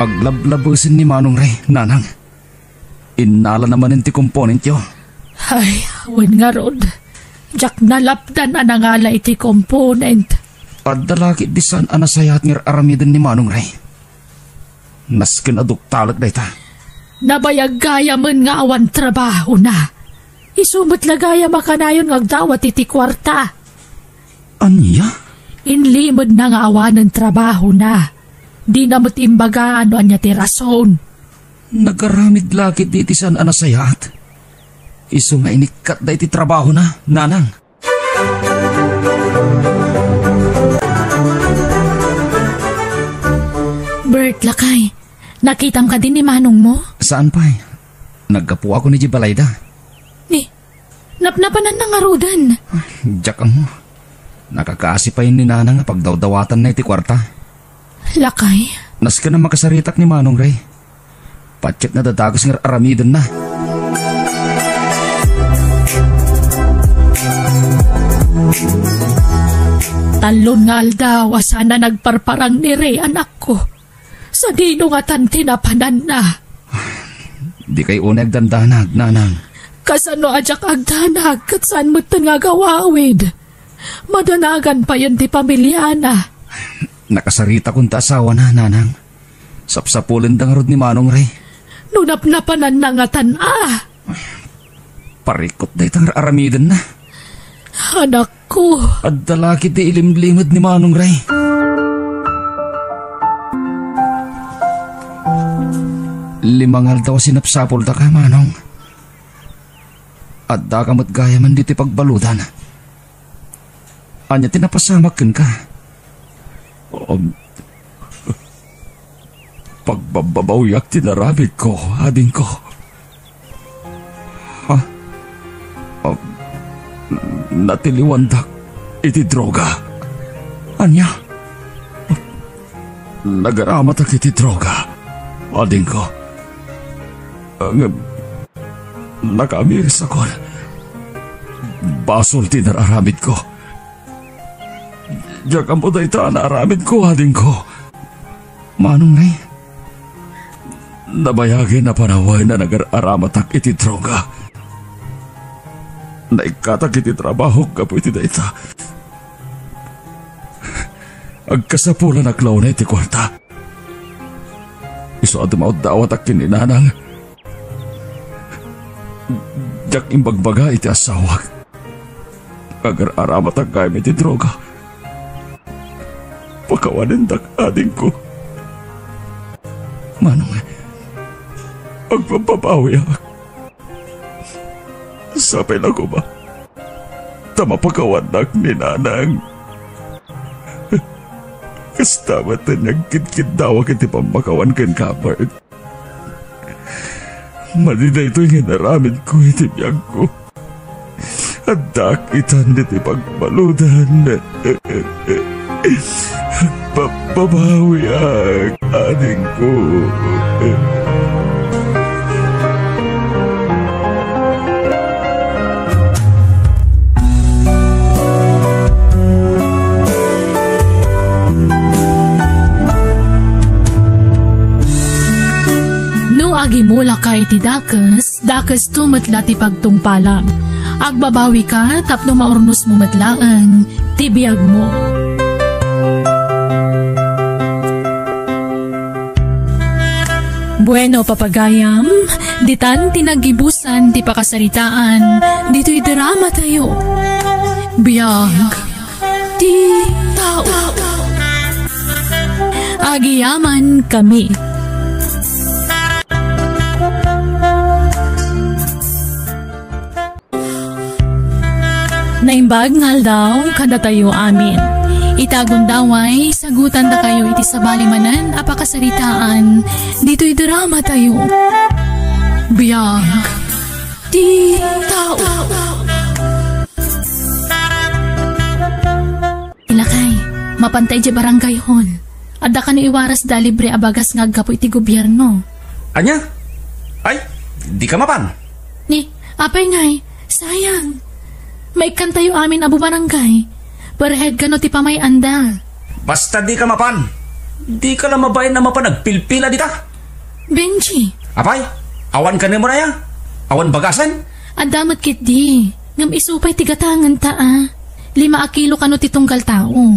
Aglablabusin ni Manong Ray, Nanang. Inala naman ti komponent yo. Ay, wen nga rod. Jak nalapdan anangala iti komponent. Padalakit di saan anasayat ngir aramidan ni Manong Ray. Naskin aduktalag da ita. Nabayag gaya man nga awan trabaho na. Isumot lagaya makanayon ngagdawat iti kwarta. Anya? Inlimod na nga awan ng trabaho na. Di namot imbaga ano anya ti rason. Nagaramid lakit di iti saan anasayat. Iso nga inikat da iti trabaho na, Nanang. Bert, lakay. Nakitam ka din ni Manong mo? Saan pa? Nagkapo ako ni Jibalayda. Napnapanan ng arudan. Diyak mo. Nakakaasipayin ni Nanang pagdawdawatan na iti kwarta. Lakay? Nas ka na makasaritak ni Manong Ray. Patsyat na dadagos ng aramidan na. talon nga aldaw, sana nagparparang nire anak ko. Sa dino nga tan tinapanan na. Di kay uneg dandanag, nanang. Kasano ajak agdanag, kat saan mo nga gawawid. Madanagan pa yun ti pamilya na. Nakasarita kong asawa na, nanang. Sapsapulin dang rod ni Manong Ray. Nunap-napanan na nga tan-a. Parikot na itang aramidan na. Anak ko. At dalaki ti ilimlimad ni Manong Ray. Limangal daw sinapsapol ta ka, Manong. At da kamot gaya man diti pagbaludan. Anya tinapasamakin ka. Pagbababawiyak tinaramid ko, ading ko. Ha? Natiliwandak iti droga. Anya? Nagaramat ak iti droga, ading ko. Nakamiris ako. Basol tinararamid ko. Diyak ang puday ta naaramid ko, ading ko. Manong Ray, nabayagin na panaway na nag-aramatak iti droga. Naikatak iti trabaho ka po iti daita. Agkasapulan na klaw na iti kwarta. Iso at maot dawat ak kininanang. Diyak imbagbaga iti asawag. Agar-aramatak kayo iti droga. Pakawanin dak ading ko. Manong, agpapapawi ak. Sapay na ko ba? Tama pakawanak ni nanang. Kastamat na nagkit-kit daw kiti pamakawan ken kapag. Madina ito yung naramid ko iti biyag ko. At dakitan iti pagbaludan. Papabawi ak ading ko. No agi mula ka iti dakas tumatla ti pagtungpalang. Agbabawi ka tapno maurnos mo matlaan ti biyag mo. Bueno, papagayam, ditan tinagibusan ti pakasaritaan, dito'y drama tayo. Biyag, ti tao. Agiyaman kami. Naimbag ngal daw, kada tayo amin. Itagon daway, sagutan da kayo iti sabalimanan, apakasaritaan, dito'y drama tayo. Biyag, ti tao. Ilakay, mapantay di barangay hall. Adda ka ni iwaras da libre abagas ngaggapo iti gobyerno. Anya? Ay, di ka mapan. Ni, apay ngay, sayang. Maikan tayo amin abu barangay. Perhead ka no ti pamay anda. Basta di ka mapan. Di ka lang mabayan na mapanagpilpila dita. Benji. Apay, awan ka ni mo na ya. Awan bagasan. Adamat kit di. Ngam isupay tigatangan ta 5 kilo ka no ti tunggal tao.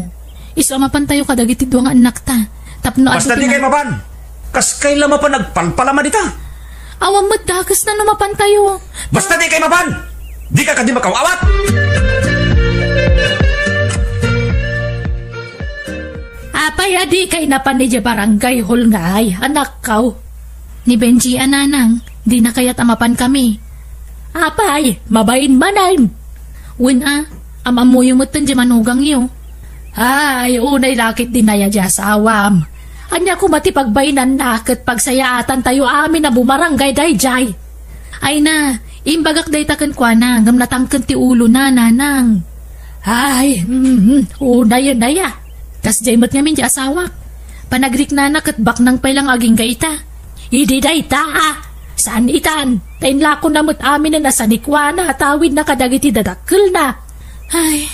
Isu mapantayo ka dagiti duwang anak ta. Tapno basta di kay mapan. Kas kay lang mapanagpalpalama dita. Awang madagas na no mapantayo. Basta di kay mapan. Di ka kadi makawawat. Apay adi kay napan ni barangay hall ngay, anak kaw. Ni Benji ananang, di na kaya't amapan kami. Apay, mabain manan. Win amamuyo mo tan di manugang yo. Ay, unay lakit din na ya di asawam. Anya ko matipagbaynan nakit pagsayaatan tayo amin na bumarangay dayjay. Ay na, imbagak day taken kwa na, ngam natangken ti ulo na nanang. Ay, unay na ya. Tas jaymat ngamin di asawa. Panagrik nanak at bak nang pailang aging gaita. Idi da ita Saan itan? Tainla ko namot amin na nasa nikwana. Tawid na kadagiti dadakkel na. Ay,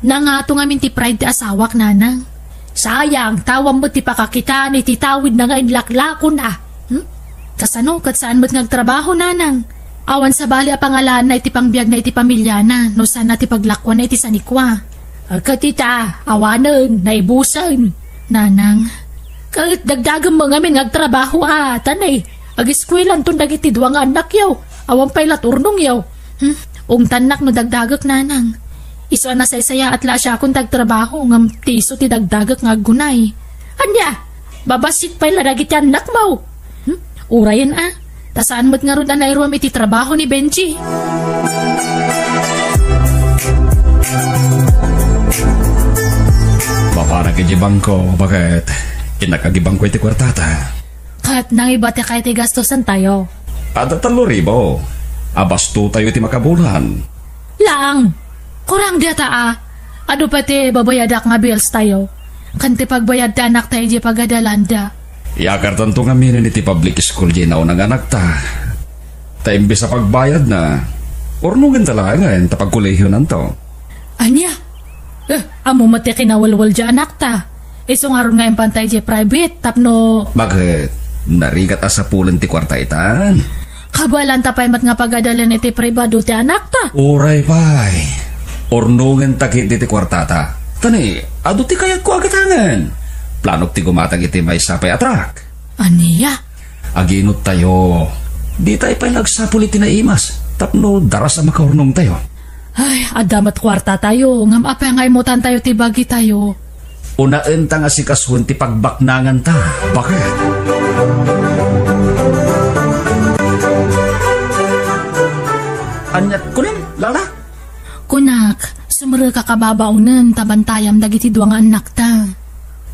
Nangato nga min ti pride ti asawak nanang. Sayang, tawam mo ti pakakita ni ti tawid na nga inlaklako na. Kasano, kat saan mo't ngagtrabaho nanang? Awan sa bali a pangalan na iti pangbiag na iti pamilya na, no sana ti paglakwa na iti sanikwa. Katita, awanan, naibusan. Nanang, kahit dagdagang mga min ngagtrabaho tanay. Ag-eskwelan ton dagiti duwang anak yaw. Awan pa'y laturnong yaw. Tanak no dagdagak nanang. Iso na saysaya at la siya akong dagtrabaho ngam tiso ti dagdagak nga gunay. Anya, babasit pa'y ladagiti anak mo. Urayan tasaan mo't nga ron na nairuam iti trabaho ni Benji. Baparang kajibang ko, bakit? Kinakagibang ko iti kwartata. Kat nang iba ti kaya ti gastosan tayo. Ada 3,000. Abasto tayo iti makabulan. Lang! Kurang data Ado pati babayadak nga bills tayo. Kanti pagbayad ta anak tayo di pagadalanda. Yakar tanto nga minin iti public school di na unang anak ta. Ta imbes sa pagbayad na, ornungan talaga nga tapagkulehiyo nanto. Anya? Amo mati kinawalwal di anak ta. Iso nga ron nga yung pantay di private tapno... Bakit? Narigat asa pulan ti kwarta itan. Kabalan tapay mat nga pagadalan iti privado ti anak ta. Uray pay. Ornungan takit ti kwartata. Tani, ado ti kayat ko agatangan. Planok ti gumatag iti may sapay atrak. Aniya? Aginot tayo. Di tayo pa'y nagsapul iti naimas. Tapno daras na makaurnong tayo. Ay, adamat kwarta tayo. Ngam apay nga imutan tayo ti bagi tayo. Unaen ta nga si kasun ti pagbaknangan ta. Bakit? Anyat kunin, lala? Kunak, sumra ka kababaunan tabantayam dagiti duwang anak ta.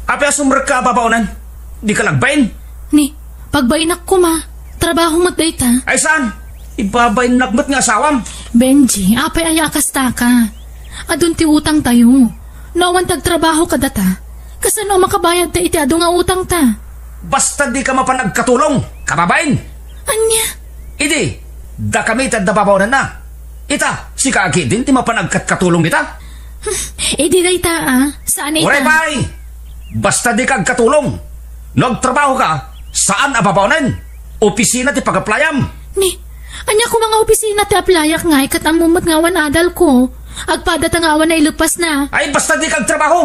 Apya sumra ka babaunan? Di ka lagbain? Ni, pagbainak ko ma, trabaho mat day ta. Ay saan? Ibabain nakmat nga asawam. Benji, apay ayakas ta ka. Adun ti utang tayo. Nawan tagtrabaho ka data. Kasano makabayad ta iti ado nga utang ta. Basta di ka mapanagkatulong, kababain. Anya? Idi, da kami tad babaunan na. Ita, si Kaki din ti mapanagkatulong dita. Idi day ta Saan ita? Uray bay! Basta di kag katulong. Nagtrabaho ka, saan ababaunan? Opisina ti pag-aplayam. Ni, anya ko mga opisina ti aplayak nga ikatamumot nga wan adal ko. Agpada tangawan na ilupas na. Ay basta di kag trabaho.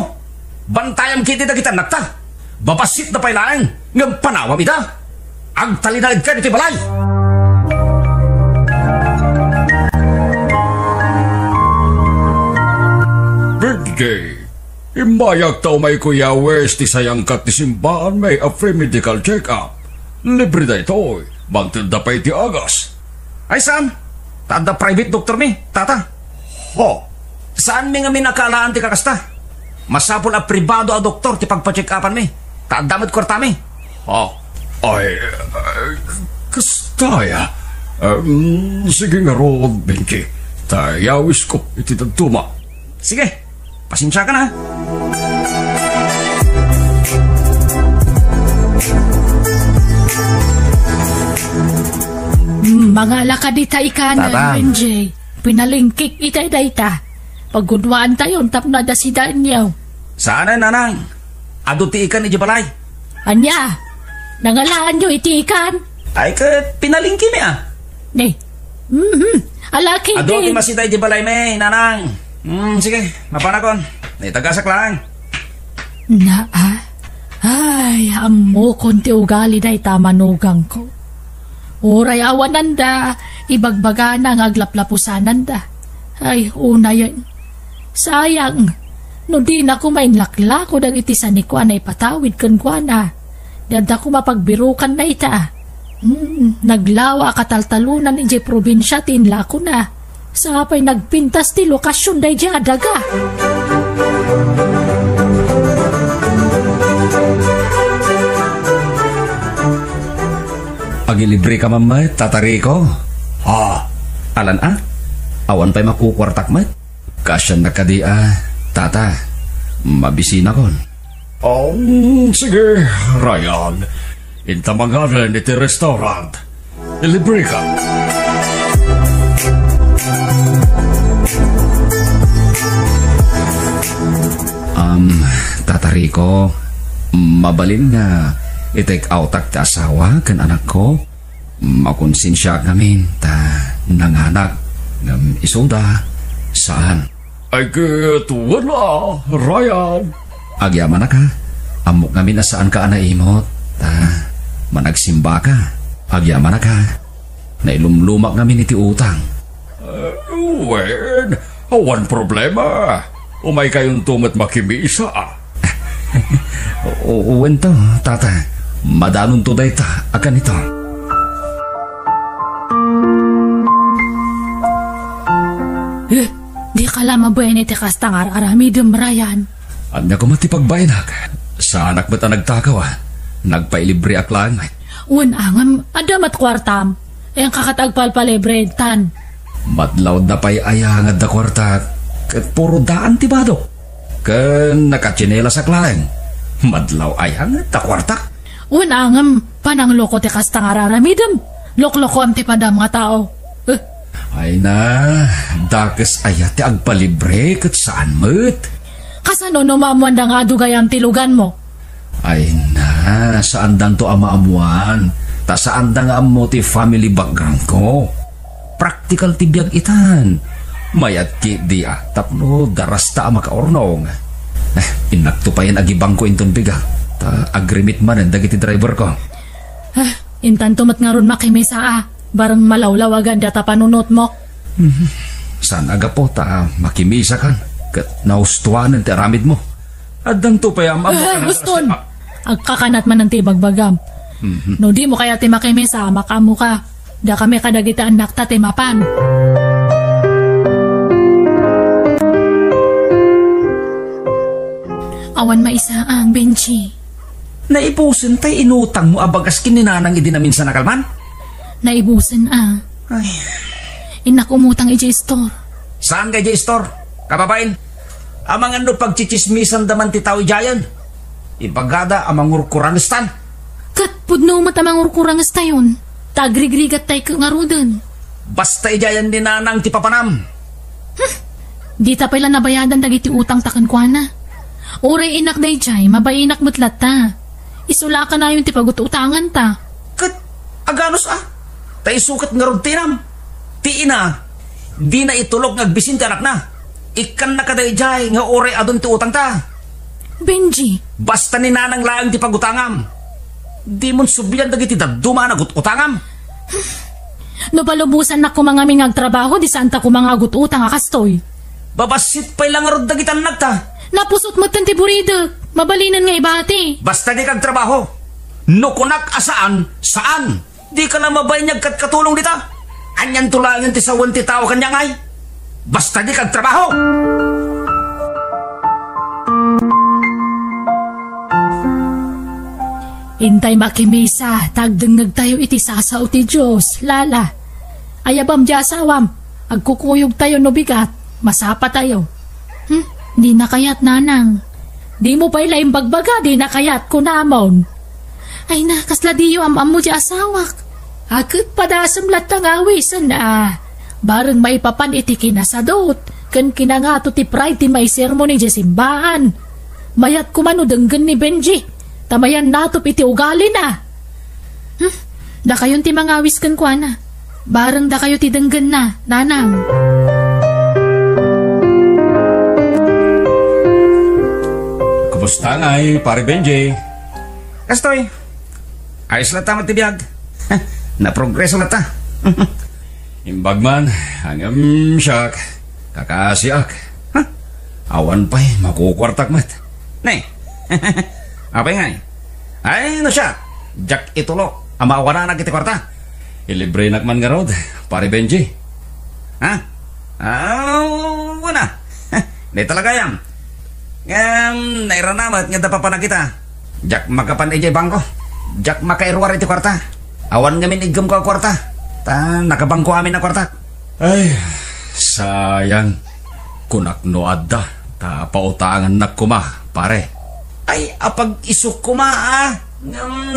Bantayam kiti da kita nakta. Babasit na pailaang ng panawam ita. Agtalinagad ka dito balay. Birthday. Imbayag tao may Kuya West ti sayang kat ti simbahan may a free medical check-up. Libre da ito. Magtinda pa iti agas. Ay saan? Tada private doctor mi, tata. Ho. Saan mi nga minakalaan ti kakasta? Masapol a pribado a doktor ti pagpa-check-upan mi. Tadamit kwarta mi. Ha? Ay, kastaya. Sige nga ro, Benji. Tayawis ko iti tagtuma. Sige, pasensya ka na. Mga lakadita ikanan, Benji. Pinalingkik itay dayta. Paggunwaan tayo, tapno da si Daniel. Saan na, nanang? Ado ti ikan iti balay. Anya, nangalaan nyo iti ikan. Ay ka, pinalingki mi Ni, alaki Ado ti din. masita iti balay mi, nanang. Sige, mapanakon. Naitagasak lang. Ay, amo konti ugali dayta manugang ko. Uray awananda, ibagbaga na ng aglaplapusanan da. Ay, una yan. Sayang, no di na ko mainlakla ko nang itisan ni ko anay patawid kan ko na. Dada ko mapagbirukan na ita. Naglawa kataltalunan iti probinsya tinla ko na. Sapay nagpintas ti lokasyon day di adaga. Agilibre ka mamay, tatari ko. Ha? Alan awan pa'y makukwartak mat. Kasyan na kadi tata. Mabisina kon. Sige, Ryan. Intamangaran iti restaurant. Ilibre ka. Rico, mabalin nga i-take out ak ta asawa kan anak ko. Makonsensya namin ta nanganak ng isuda saan. Ay wala, Ryan. Agyaman na ka, amok namin na saan ka anaimot. Ta managsimba ka, agyaman na ka. Nailumlumak namin iti utang. Wen, awan problema. Umay kayong tumat makimisa. Uwen to, tata. Madanon to day ta, akan ito. Di ka lama buwan iti kastang aramidem, Ryan. Anya ko matipagbayanak. Sa anak ba't nagtakaw nagpailibre ak lang. Uwan angam, adamat kwartam. Yang kakatagpalpalibre, tan. Madlaw na pa'y ayangad na kwarta. Kat puro daan tibado. Kan nakachinela sa klaeng. Madlaw ayangad na kwarta. Uwan angam, panang loko ti kastang araramidem. Lokloko am ti pada mga tao. Ay na, dakas ayat ti agpalibre kat saan mo't. Kasano numamuan da nga dugayam tilugan mo? Ay na, saan dan to amaamuan? Ta saan da nga amo ti family background ko? Practical ti biyag itan. Mayat ki di tapno daras ta makaornong. Inakto pa yan agibang ko inton biga. Ta agrimit man ang dagiti driver ko. Intan tumat nga ron makimisa barang malawlawagan data panunot mo. Saan aga po ta makimisa kan? Kat naustuanan ti aramid mo. Adang to pa yam. Guston! Agkakanat man ng tibagbagam. No di mo kaya ti makimisa, makamu ka. Da kami kadagita anak ta timapan. Awan maisa ang Benji. Naipusin tay inutang mo abagas kininanang idinamin sa nakalman? Naibusin Ay. Inak umutang iji store. Saan ka iji store? Kababain? Amang ano pagchichismisan daman ti tao ijayan? Ibagada amang urkurangistan? Kat pudno matamang urkurangas tayon. Tagrigrigat tay ka nga rudan. Basta ijayan din nanang ti papanam. Di ta pala nabayadan dagiti utang takan kwa na. Uray inak day jay, mabayinak mutlat ta. Isula ka na yung ti pagututangan ta. Kat aganos tay sukat nga rod tinam. Ti ina, di na itulog ngagbisin ti anak na. Ikan na kaday jay nga uray adon ti utang ta. Benji. Basta ni nanang laang ti pagutangam. Di mon subilan dagiti daduma na utangam. No balubusan na kumangami ngagtrabaho di saan ta kumangagut utang akastoy. Babasit pa'y lang rod dagitan nagta. Napusot mo tanti burida. Mabalinan nga ibati. Basta di kag trabaho. Nukunak asaan, saan? Di ka na mabaynyag katulong dita. Anyan tulangan ti sawan ti tao kanyang ay. Basta di kag trabaho. Intay makimisa, tagdengag tayo iti sasaw ti Diyos, lala. Ayabam di asawam, agkukuyog tayo no bigat, masapa tayo. Di na kayat nanang. Di mo pa'y laing bagbaga, di na kayat kunamon. Ay na, kasla diyo am mo di asawak. Agad padasam latang awisan na. Barang maipapan iti kinasadot, kan kinangato ti pride ti may sermon ni Jesimbaan. Mayat kumano denggan ni Benji. Tamayan natop iti ugali na. Da kayon ti mangawis kan kwa na. Barang da kayo ti denggan na, nanang. Kumusta ngay, pare Benji? Kastoy, ayos lang tamat ti biyag. Na-progreso na ta. Imbagman, hangam siyak, kakasiyak. Awan pa'y makukwartak mat. Nay, apay ngay? Ay, no siya, jak itulo, amawana na kiti kwarta. Ilibre nakman nga rod, pare Benji. Ha? Wala. Di talaga yan. Nairanamat nga dapa pa na kita. Jak makapan ijay bangko. Jak makairwar iti kwarta. Awan ngamin igam ko kwarta. Ta nakabangko amin na kwarta. Ay, sayang. Kunak no adda. Ta pautangan na kuma, pare. Ay, apag isuk kuma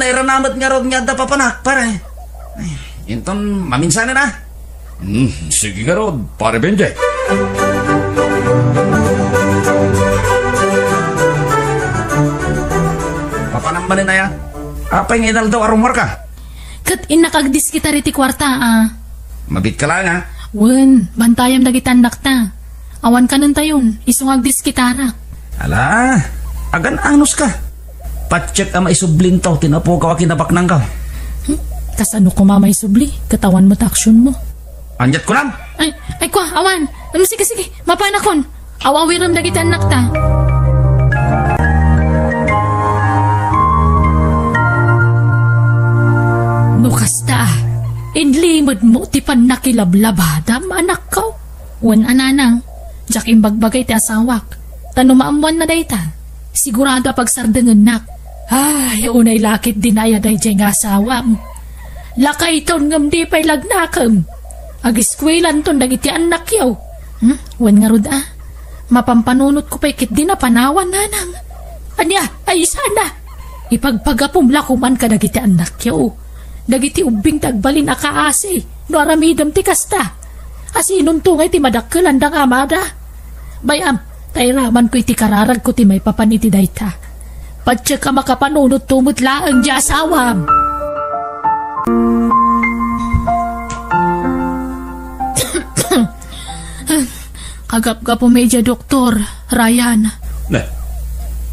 nairanamat nga rod nga dapa pa na, pare. Ay, inton maminsanin na. Sige nga rod, pare Benji. Anak manin aya. Apa yung inal daw arumar ka? Kat inakagdis kita riti kwarta Mabit ka lang ha. Wen, bantayam dagitandak ta. Awan ka nun tayon, isungagdis kitara. Ala, agan anos ka. Patsyek ama isublin to, tinapo ka kinabaknang ka. Kasano ko mamay subli, katawan mo taksyon mo. Anjat ko lang. Ay kwa, awan. Sige, mapanakon. Awawiram dagitandak ta. Nukasta, inlimod mo ti pan nakilablabadam anak ko. Wan ananang, jak imbagbagay ti asawak. Tanumaamuan na dayta. Sigurado pagsardangan nak. Ay, unay lakit dinaya day jay nga asawam. Lakay ton ngam di pa'y lagnakam. Agiskwelan ton dagiti anak yaw. Wan nga rod Mapampanunot ko pa'y kit di na panawan nanang. Anya, ay sana. Ipagpagapumla ko man ka dagiti anak yaw. Dagiti ubing tagbalin akaasi. No aramidam ti kasta. Asinon tungay ti madakkelan dang amada. Bayam, tayraman ko iti kararag ko ti may papaniti dayta. Patsya ka makapanunot tumutla ang di asawam. Agap-gap po medya doktor, Ryan.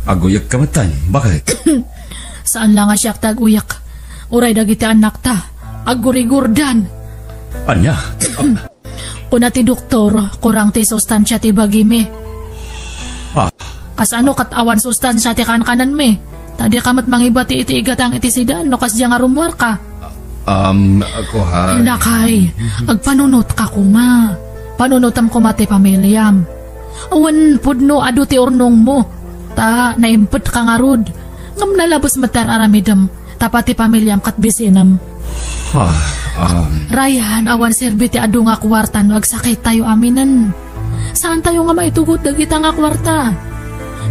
Aguyak ka matan, bakit? Saan lang siya taguyak? Uray dagiti anak ta, agurigurdan. Anya? Kuna ti doktor, kurang ti sustansya ti bagimi. Kasano kat-awan sustansya ti kanan me? Tadi kamat mangiba ti iti igatang iti sidan, no kas diyang arumwar ka. Ako ha? Nakay, agpanunot ka kuma. Panunutam ko mati pamilyam. Awan pudno adu ti urnong mo. Ta naimpet ka nga rod. Ngam nalabos matar aramidam. Tapati pamilyam kat bisinam. Ryan, awan serbi ti adu nga kwartan. Wagsakit tayo aminan. Saan tayo nga maitugot dagita nga kwarta?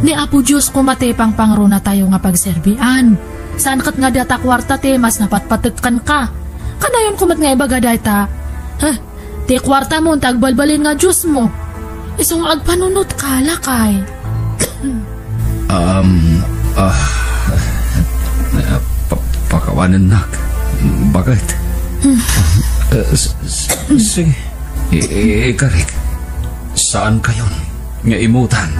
Ni Apo Diyos ko mati pang pangruna tayo nga pagserbian. Saan kat nga data kwarta ti mas napatpatagkan ka. Kanayon kumat nga ibaga data. Ti kwarta mo, tagbalbalin nga Diyos mo. Isong agpanunot ka, lakay. Pakawanan nak. Bakit? Sige. Ikarik. Saan kayon? Nga imutan.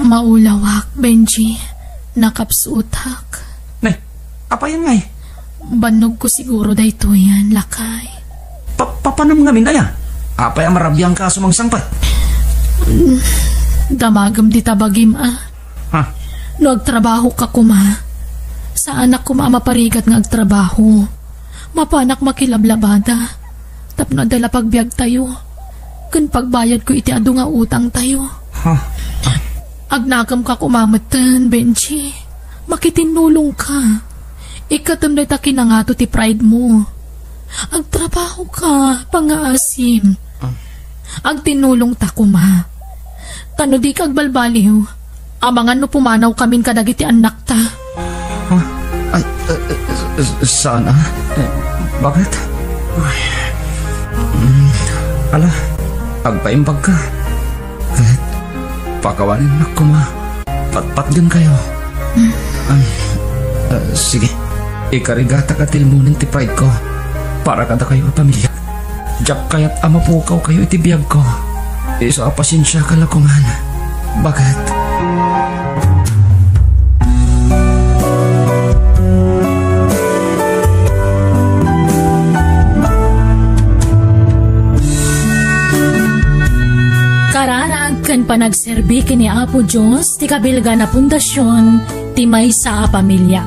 Maulawak, Benji. Nakapsutak. Apa yan ngay? Banog ko siguro dayto yan, lakay. Papanam nga minaya? Apa yung marabiyang kaso mang sangpat? Damagam di tabagim No agtrabaho ka kuma. Sa anak ko maparigat nga agtrabaho. Mapanak makilablabada. Tapno dala pagbiag tayo. Kun pagbayad ko iti adu nga utang tayo. Agnagam ka kumamatan, Benji. Makitinulong ka. Ikatam na taki na nga to ti pride mo. Agtrabaho ka, pangaasim. Agtinulong ta kuma. Tano di kagbalbaliw. Amangan no pumanaw kamin kadagiti anak ta. Sana? Bakit? Ala, agpaimbag ka. Kahit pakawanin na kuma. Patpat din kayo. Sige, ikarigata ka tilmunin ti pride ko. Para kada kayo pamilya. Diyak kaya't amapukaw kayo itibiyag ko. Isa pasensya ka lakungan. Bakit? Kararag kan panagserbi kini Apo Diyos ti kabilga na pundasyon ti maysa a pamilya.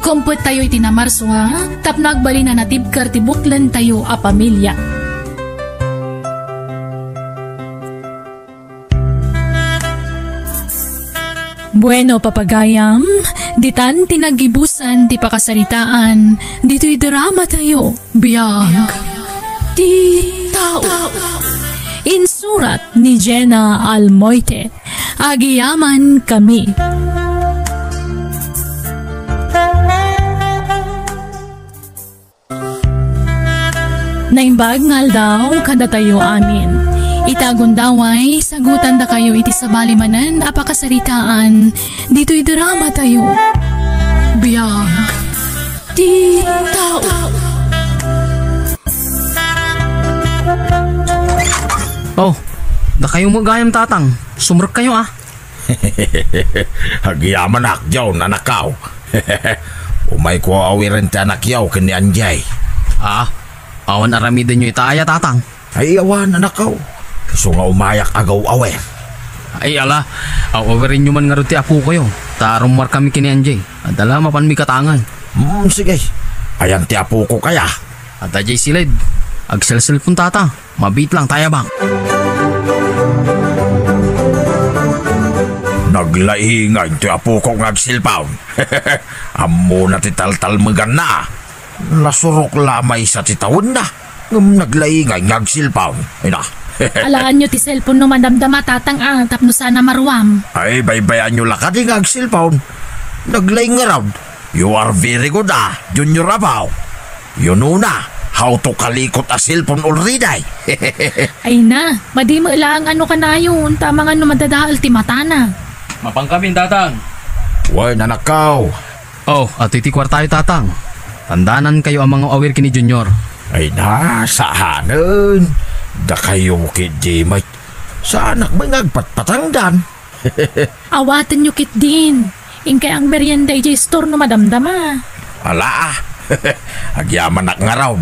Kumput tayo iti namarswa, tapno agbali na natibkar ti buklan tayo a pamilya. Bueno, papagayam, ditan tinagibusan ti pakasaritaan, dito'y drama tayo, biyag, ti tao. Insurat ni Jenna Almoite, Agiyaman Kami. Naimbagngal daw kada tayo amin. Itagon daw ay sagutan da kayo iti sabali manan apakasaritaan. Dito'y drama tayo. Biyag. Di tao. Oh, da kayo magayam tatang. Sumrek kayo ah. Hagiyaman akyaw na nakaw. Umay ko awirin ta nakyaw kani Anjay. Ah, awan aramidin nyo itaaya tatang. Ay awan na nakaw. So nga umayak agaw awer. Ay ala, awarin nyo man nga rin ti apo kayo. Tarumar kami kini Anjay. Adala mapan mi katangan. Sige. Ayan ti apo ko kaya. At ajay silid. Agsel-sel pun tata. Mabit lang tayo bang. Naglaingay ti apo ko ngagsilpaw. Amo na ti taltal magan na. Nasurok lamay sa ti taon na. Naglaingay ngagsilpaw. Ay na. Alaan nyo ti cellphone no mandamdama tatang tapno sana marwam. Ay baybayan nyo lakad yung ngagsilpaw. Naglaing nga raw. You are very good Junior Abaw. Yun una. How to kalikot a cellphone already. Ay na, madi mo ilang ano ka na yun. Tama nga no madadahal ti mata na. Mapang kami tatang. Way nanakaw. Oh, at iti kwartayo tatang. Tandanan kayo ang mga awir kini Junior. Ay na, saanan. Da kayo kit Jimay. Saan ak mangagpatpatangdan. Awatan nyo kit din. Ingkay ang merienda ijay store no madamdama. Ala agyaman ak nga raw.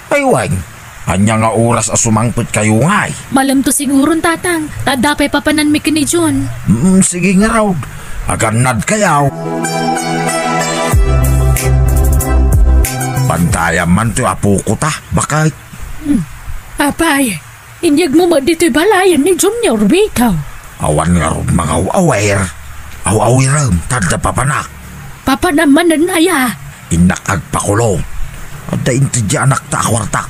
Ay wang, anya nga oras asumangpit kayo ngay. Malam to sigurong tatang. Tadapay papanan mi kini John. Sige nga raw. Aganad kayaw. Bantayan man to apo ko ta. Bakit? Apay, inyag mo mo dito'y balayan ni Junior Bitaw. Awan nga rin mga awawir. Awawiram, tanda papanak. Papanaman na naya. Inak agpakulo. Ada inti di anak ta akwartak.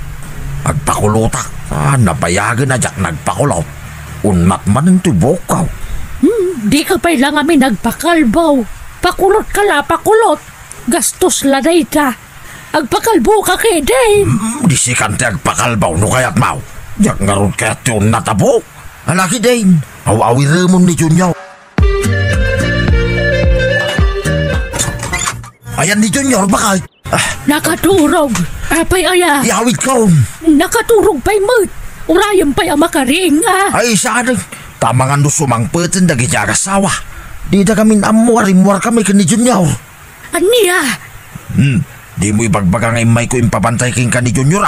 Agpakulo ta. Napayagan na jak nagpakulo. Unmat man ang tubokaw. Di ka pa lang kami nagpakalbaw. Pakulot ka la, pakulot. Gastos la na ita. Agpakalbo ka kay din. Di si kante agpakalbaw no kayat mau. Jak ngarun kayat yun natabo. Alaki din. Awawiramon ni Junior. Ayan ni Junior, bakit? Nakaturog. Apay aya. Iawit ko. Nakaturog pa'y mo't. Urayang pa'y makaring Ay, saan? Tama nga no sumangpeten dagi jagasawa. Di da kami amuar kami ka ni Junior. Aniya? Di mo ibagbaga ngay may ko impapantay king ka ni Junior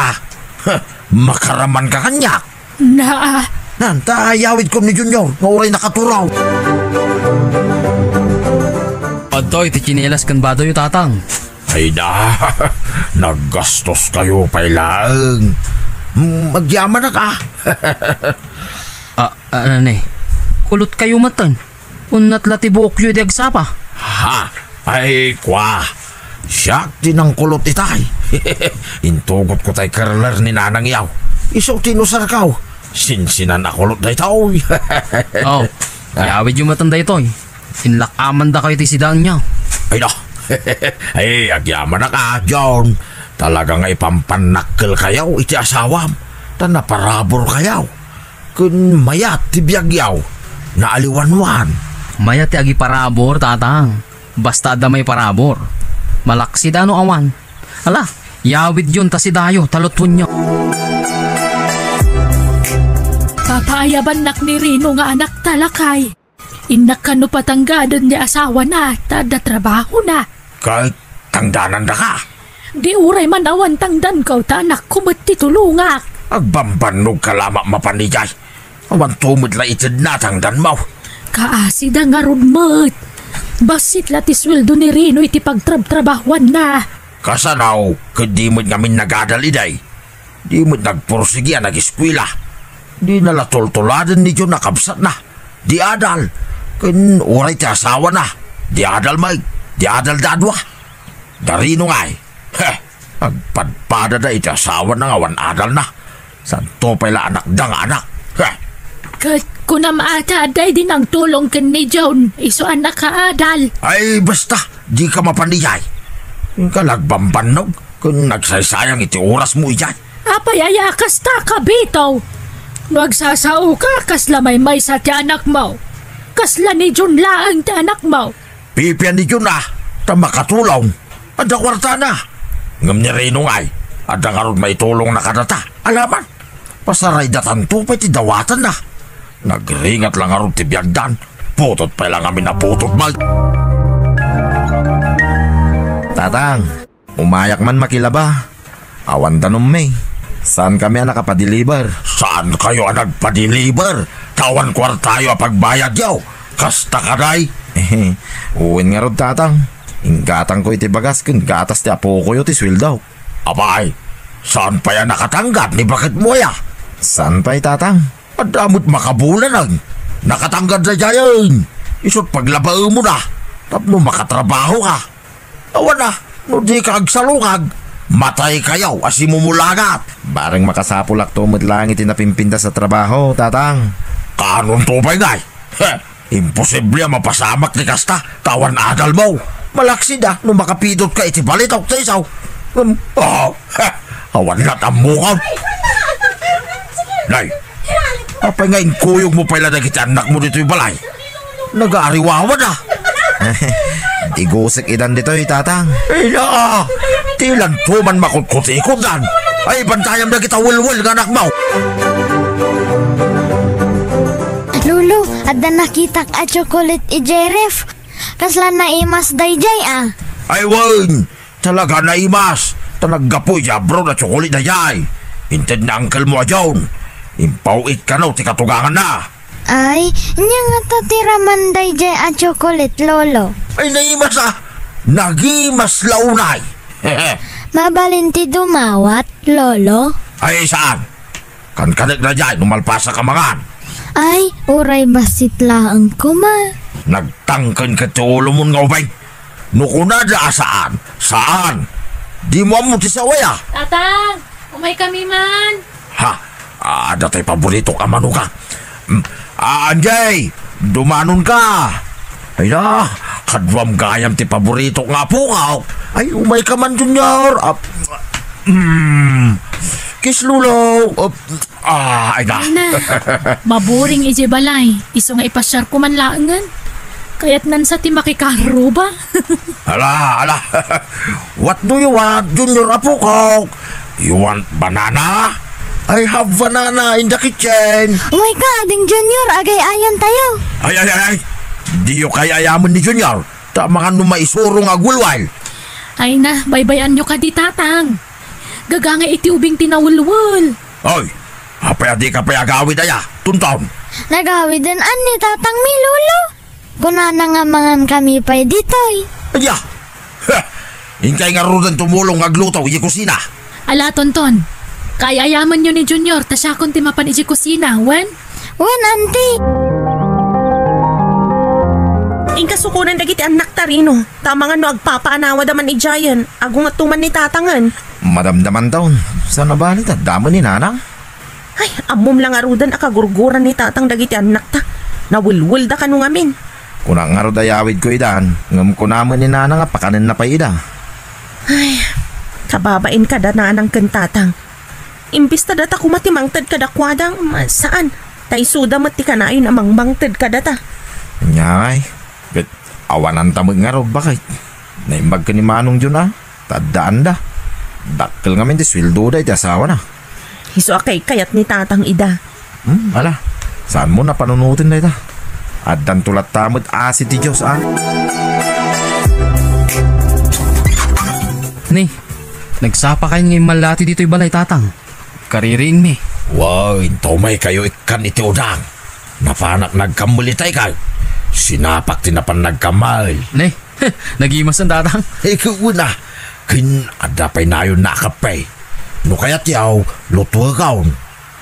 Makaraman ka kanyak. Nanta, ayawit ko ni Junior. Ngauray nakaturaw. Adoy, ti chinelas kan bado yung tatang. Ay na, naggastos kayo pailang. Magyaman na ka. Ano eh, kulot kayo matan. Unat lati buok yu di agsapa. Ay kwa. Siyak din ang kulot itay. Intugot ko tay karlar ni nanang yaw. Isaw tinusar kaw. Sinsinan na kulot na itaw. Oh, yawid yung matanda ito eh. Inlakaman da kayo ti sidang niya. Ay no. Ay, agyaman na ka, John. Talagang ipampanakkel kayaw iti asawam. Naparabor kayaw. Kun mayat ti biyagyaw. Naaliwanwan. Mayat ti agi parabor, tatang. Basta da may parabor. Malaksid ano awan. Ala, yawid yun ta si dayo, talotwon niyo. Papayaban nak ni Rino nga anak talakay. Inak ka no patanggadan ni asawa na, tada trabaho na. Kahit tangdanan da ka. Di uray man awan tangdan ka, tanak kumot ti tulungak. Agbambanog ka lama mapanijay. Awan tumid la itid na tangdan mo. Kaasida nga runmot. Basit lati sweldo ni Rino iti pagtrab-trabahuan na. Kasanaw, kadi mo't ngamin nagadaliday. Di mo't nagporsigian nag-eskwila. Di nalatol-toladan ni John nakabsat na. Di adal. Kun uray ti asawa na. Di adal may. Di adal dadwa. Darino nga'y. Agpadpada da iti asawa na ngawan adal na. Santo pala anak dang anak. Kuna maata aday din ang tulong kan ni John. Iso anak ka adal. Ay basta. Di ka mapaniyay. Kalagbambanog. Kung nagsaysayang iti oras mo iyan. Apay ayakas ta ka, bitaw. Nagsasao ka, kasla may sa ti anak mo. Kasla ni Jun laang ti anak mo. Pipian ni Jun ta makatulong. Ada kwarta na. Ngam ni Rino ngay, ada nga ron may tulong na kadata. Alaman, pasaray datan tupay ti dawatan na. Nagringat lang nga ron ti biyagdan. Putot pa lang kami na putot mal. Tatang, umayak man makilaba. Awan tanong may. Saan kami nakapadeliver? Saan kayo nagpadeliver? Tawan kwartayo pagbayad yaw. Kasta kaday. Uwin nga ron tatang. Inggatang ko iti bagas kun gatas ti apo ko ti sweldaw. Abay, saan pa yan nakatanggap ni bakit mo ya? Saan pa'y tatang? Adamot makabulan ang nakatanggap na dyan. Isot paglabao mo na. Tapno makatrabaho ka. Awan na, no di ka agsalungag. Matay kayaw, asimumulagat. Barang makasapulak to lang iti napimpinda sa trabaho, tatang. Kanon to pa ngay? Imposible mapasamak ni kasta. Tawan adal mo. Malaksi da, nung makapidot ka iti balitok sa isaw. Awan na tamukaw. Nay, apay ngayon kuyog mo pala na kita anak mo dito yung balay. Nag-aariwawan na. Digusik idan dito tatang. Na, tilan to man makutkutikod dan. Ay, bantayam na kita wilwil ng anak mo. Lulu, ada nakita ka chocolate Jeref. Kasla na imas dayjay Ay, wan. Talaga na imas. Talagapoy ya bro na chocolate na yay. Inted na angkel mo ayon. Impawit ka no, tikatugangan na. Ay, niya nga tatiraman dayjay chocolate, lolo. Ay, naimas nagimas launay. Mabalinti dumawat, lolo. Ay, saan? Kan-kanig na dyan, numalpasa ka mangan. Ay, uray basit laang kuma. Nagtangkan ka ti ulo mo nga ubay. Nukunada saan? Saan? Di mo mo ti sawaya. Tatang, umay kami man. Ha? Ada tayo paborito ka manuka. Anjay, dumanon ka. Ay na, kadwam gayam ti paborito nga po ka. Ay, umay ka man, Junior. Kiss lulo. Ay na. Ay na, maburing ije balay. Iso nga ipasyar ko man laangan. Kaya't nan sa ti makikaro ba? Ala. What do you want, Junior Apukok? You want banana? I have banana in the kitchen. Oh my God, Ding Junior, agay-ayan tayo. Ay. Di yung kaya yaman ni Junior. Tama nga nung maisurong agulwal. Ay na, baybayan nyo ka di tatang. Gaganga iti ubing tinawulwul. Ay, apaya di ka paya gawid aya, tunton. Nagawid din ani tatang mi lolo. Kunana nga mangan kami pa'y ditoy. Aya, inkay nga rudan tumulong aglutaw i kusina. Ala, tonton. Kaya yaman nyo ni Junior, tasyakon ti mapan iji kusina, wen? Wen, auntie. Inkasukunan dagiti anak tarino. Tama nga no agpapaanawa daman ni Giant. Agung at tuman ni tatangan. Madamdaman taon. Sana balit at damo ni nanang? Ay, amom lang arudan akagurguran ni tatang dagiti anak ta. Nawulwul da kanong amin. Kunang nga dayawid ko idan. Ngam ko naman ni nanang apakanin na pa ida. Ay, kababain ka da na anang kantatang. Imbis ta data kumatimangtad ka da kwadang. Saan? Taisuda mati ka na yun amang mangtad ka data. Nyay. Bet, awanan tamag nga ro, bakit? Naimbag ka ni Manong dyan Tadaan da. Dakkel nga men di sweldo da iti asawa na. Hiso akay kayat ni tatang ida. Ala, saan mo na panunutin da ita? Addan tulat tamad asit ti Diyos Ni, nagsapa kayo ngayon malati dito'y balay tatang. Kariring mi. Wow, into may kayo ikan iti udang. Napanak nagkamulitay kayo. Sinapak tinapan nagkamal. Ne, nagimas ang tatang. Ikaw na. Ada pa'y na yun nakapay. No kaya't yaw, luto kaon.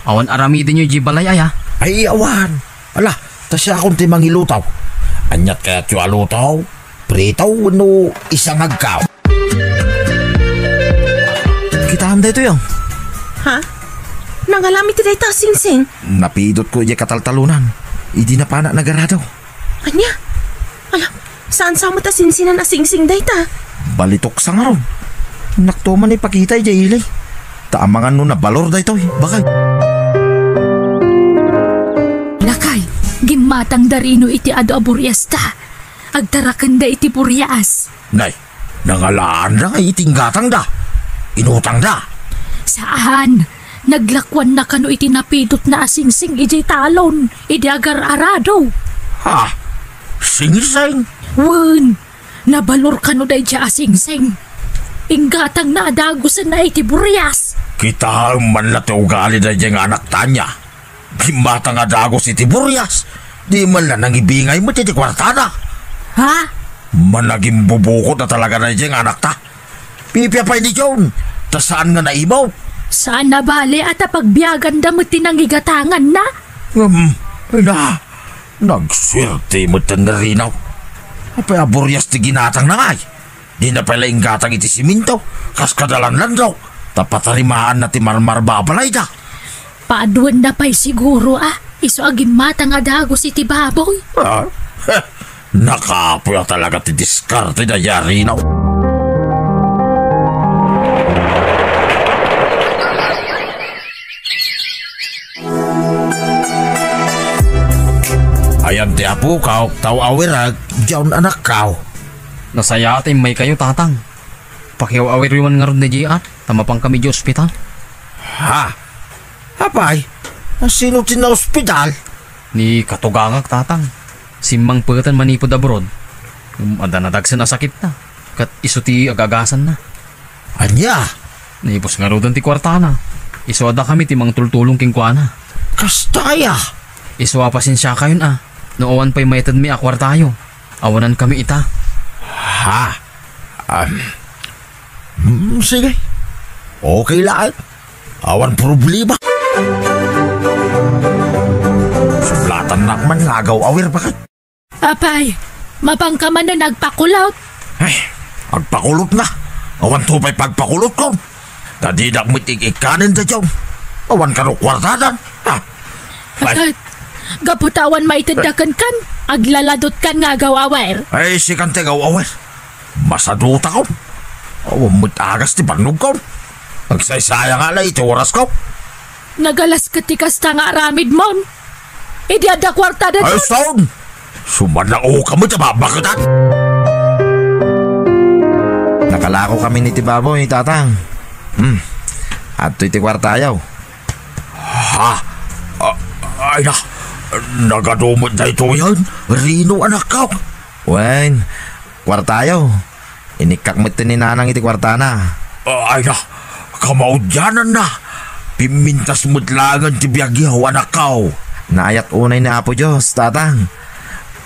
Awan aramidin nyo yung balay aya. Ay, awan. Ala, tasya akong timang ilutaw. Anyat kaya't yung alutaw. Pritaw, no, isang agkaw. Kitaan da ito yung. Ha? Nangalami ti dayta singsing. Napidot ko iya kataltalunan. Idi na pa na nagaradaw. Anya? Ala, saan sa mo ta sinsinan na singsing dayta? Balitok sa nga ron. Naktuman ipakita ijay ilay. Taamangan no na balor da ito bakay. Lakay, gimatang darino iti ado aburyas ta. Agtarakan da iti buryas. Nay, nangalaan da ay itinggatang da. Inutang da. Saan? Naglakwan na kano iti napidot na asingsing ijay talon. Idi agar arado. Ha? Singsing? Wen, nabalor kano da iti asingsing. Inggatang na adagusan na iti buryas. Kita man na ugali da dyan anak tanya. Gimata nga dagos iti buryas. Di man lang nangibingay mo iti kwartada. Ha? Managing bubukod na talaga na dyan anak ta. Pipya pa hindi yun. Ta saan nga naibaw? Saan na bale at pagbiyagan da mo tinangigatangan na? Nagswerte mo tanarinaw. Apay buryas ti ginatang na ngay. Di na pala inggatang iti siminto. Kas kadalan lang daw. Tapatarimaan na ti marmar babalay da. Paaduan na pa'y siguro Iso agim matang adagos iti baboy. Nakapoy talaga ti diskarte na yarinaw. Ayan ti apo kaw, tao awirag, diyan anak kaw. Nasaya atin may kayo tatang. Pakiaw-awir yung nga ron ni J.R. Tamapang kami di ospital. Ha? Apay? Sino na ospital? Ni katugangag tatang. Simbang pagatan manipod abroad. Adanadagsan na sakit na. Kat iso ti agagasan na. Anya? Naipos nga rodan ti kwarta na. Iso ada kami ti mang tultulong kingkwana. Kastaya? Iso apasin siya kayon Noowan pa'y maitad mi akwartayo. Awanan kami ita. Ha? Sige. Okay lang. Awan problema. Sublatan nakman ngagaw awir bakit? Apay, mapangkaman na nagpakulot. Ay, agpakulot na. Awan tupay pagpakulot ko. Tadidak mitig ikanin da dyan. Awan ka no kwartadan. Ha? Ay. Gaputawan maitadakan kan. Aglaladot kan ngagaw awir. Ay, si kante gaw awir. Masaduta ko. Awan mo't agas ti panog ko. Agsaysaya nga na iti oras ko. Nagalas katikas ta nga aramid mon. Idi ada kwarta da ay, son! Sumanao ka mo sa babakatan. Nakalako kami ni Tibaboy, tatang. Ato iti kwarta ayaw. Ha? Ay na, nagadumot na ito yan. Rino anak ka. Wen, kwarta ayaw. Inikakmit ni nanang iti kwarta na. Ay na, kamaudyanan na. Pimintas mutlangan ti biyagyaw anak ka. Naayat unay na apo Diyos, tatang.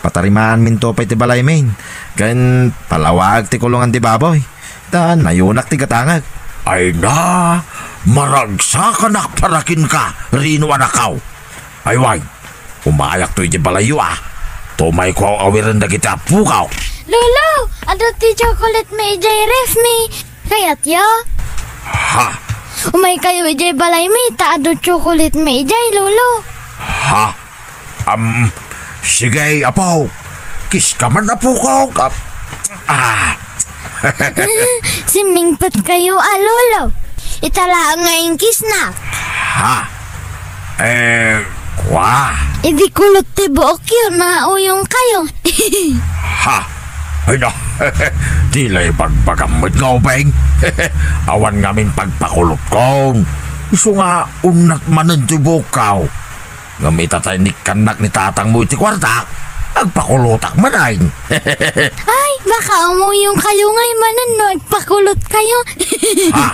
Patarimaan minto pa iti balay main. Kan palawag ti kulungan ti baboy. Dan nayunak ti katangag. Ay na, maragsakan parakin ka, rino anakaw. Ay way, umayak to iti balayo Tumay ko awiran na kita pukaw. Lolo, ano ti chocolate may jay ref mi? Kayat yo? Ha? Umay kayo jay balay mi, taado chocolate may jay, lolo. Ha? Sige, apo. Kiss ka man, apo ko. Simingpat kayo, lolo. Itala nga yung kiss na. Ha? Kwa? Idi kulot ti buok yun, nauyong kayo. Ha? Ay na, tila'y pagpagamit nga, Beng. Awan ngamin pagpakulot ko. Iso nga, unat manan ti bukaw. Ngamita tayo ni kanak ni tatang mo iti kwarta, agpakulutak manayin. Ay, baka umuyong kayo ngay manan no, agpakulot kayo. Ha?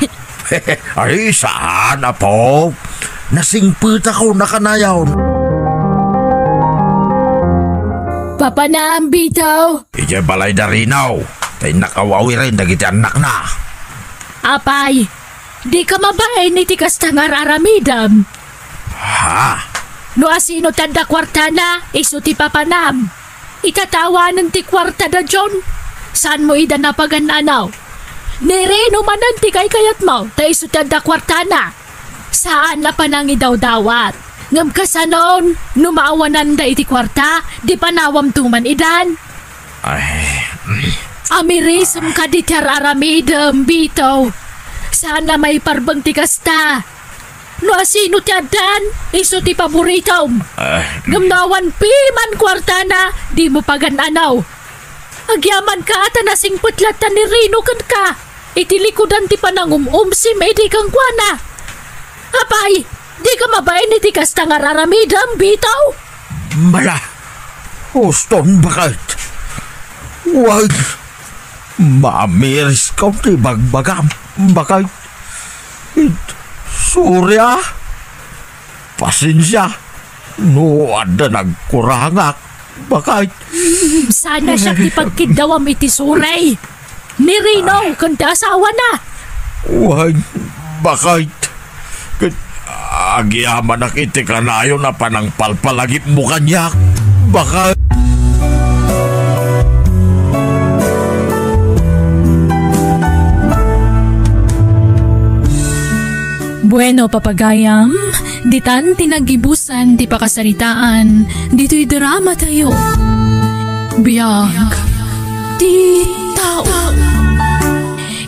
Ay, saan, apo? Nasingpit ako na kanayaw. Papa na ang bitaw. Ije balay da rinaw. Tay nakawawi rin dagiti anak na. Apay, di ka mabae ni tikas tangar aramidam. Ha? No asino tanda kwarta na, iso ti papanam. Itatawanan ti kwarta da John. Saan mo ida napagananaw? Nireno manan ti kay kayat mo, ta iso tanda kwarta na. Saan na panangi daw dawat? Ngam kasanon, numaawanan da iti kwarta, di panawam tuman idan. Ay, Amirism ka di tiyararamidam, bitaw. Sana may parbang tikasta. No asino tiyadan, iso ti paboritaw. Gamnawan piman kwartana, di mo pagananaw. Agyaman ka ata nasing putlatan ni Rino kan ka. Itilikudan ti panangumum si Medi kang kwana. Apay, di ka mabayin ni ti kasta nga raramidam, bitaw? Mala, Houston, bakit? Wag, mamiris ka ti bagbagam, bakit? Surya, pasensya, no ada nagkurangak, bakit? Sana siya ti pagkidawam iti suray. Ni Rino, kanta asawa na. Wag, bakit? Agyaman na kiti ka na yun na panang palpalagip mo kanyak, bakit? Bueno, papagayam, ditan tinagibusan, di pakasaritaan, dito'y drama tayo. Biyag, di tao.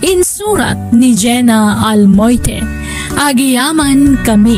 Insurat ni Jenna Almoite, Agiyaman Kami.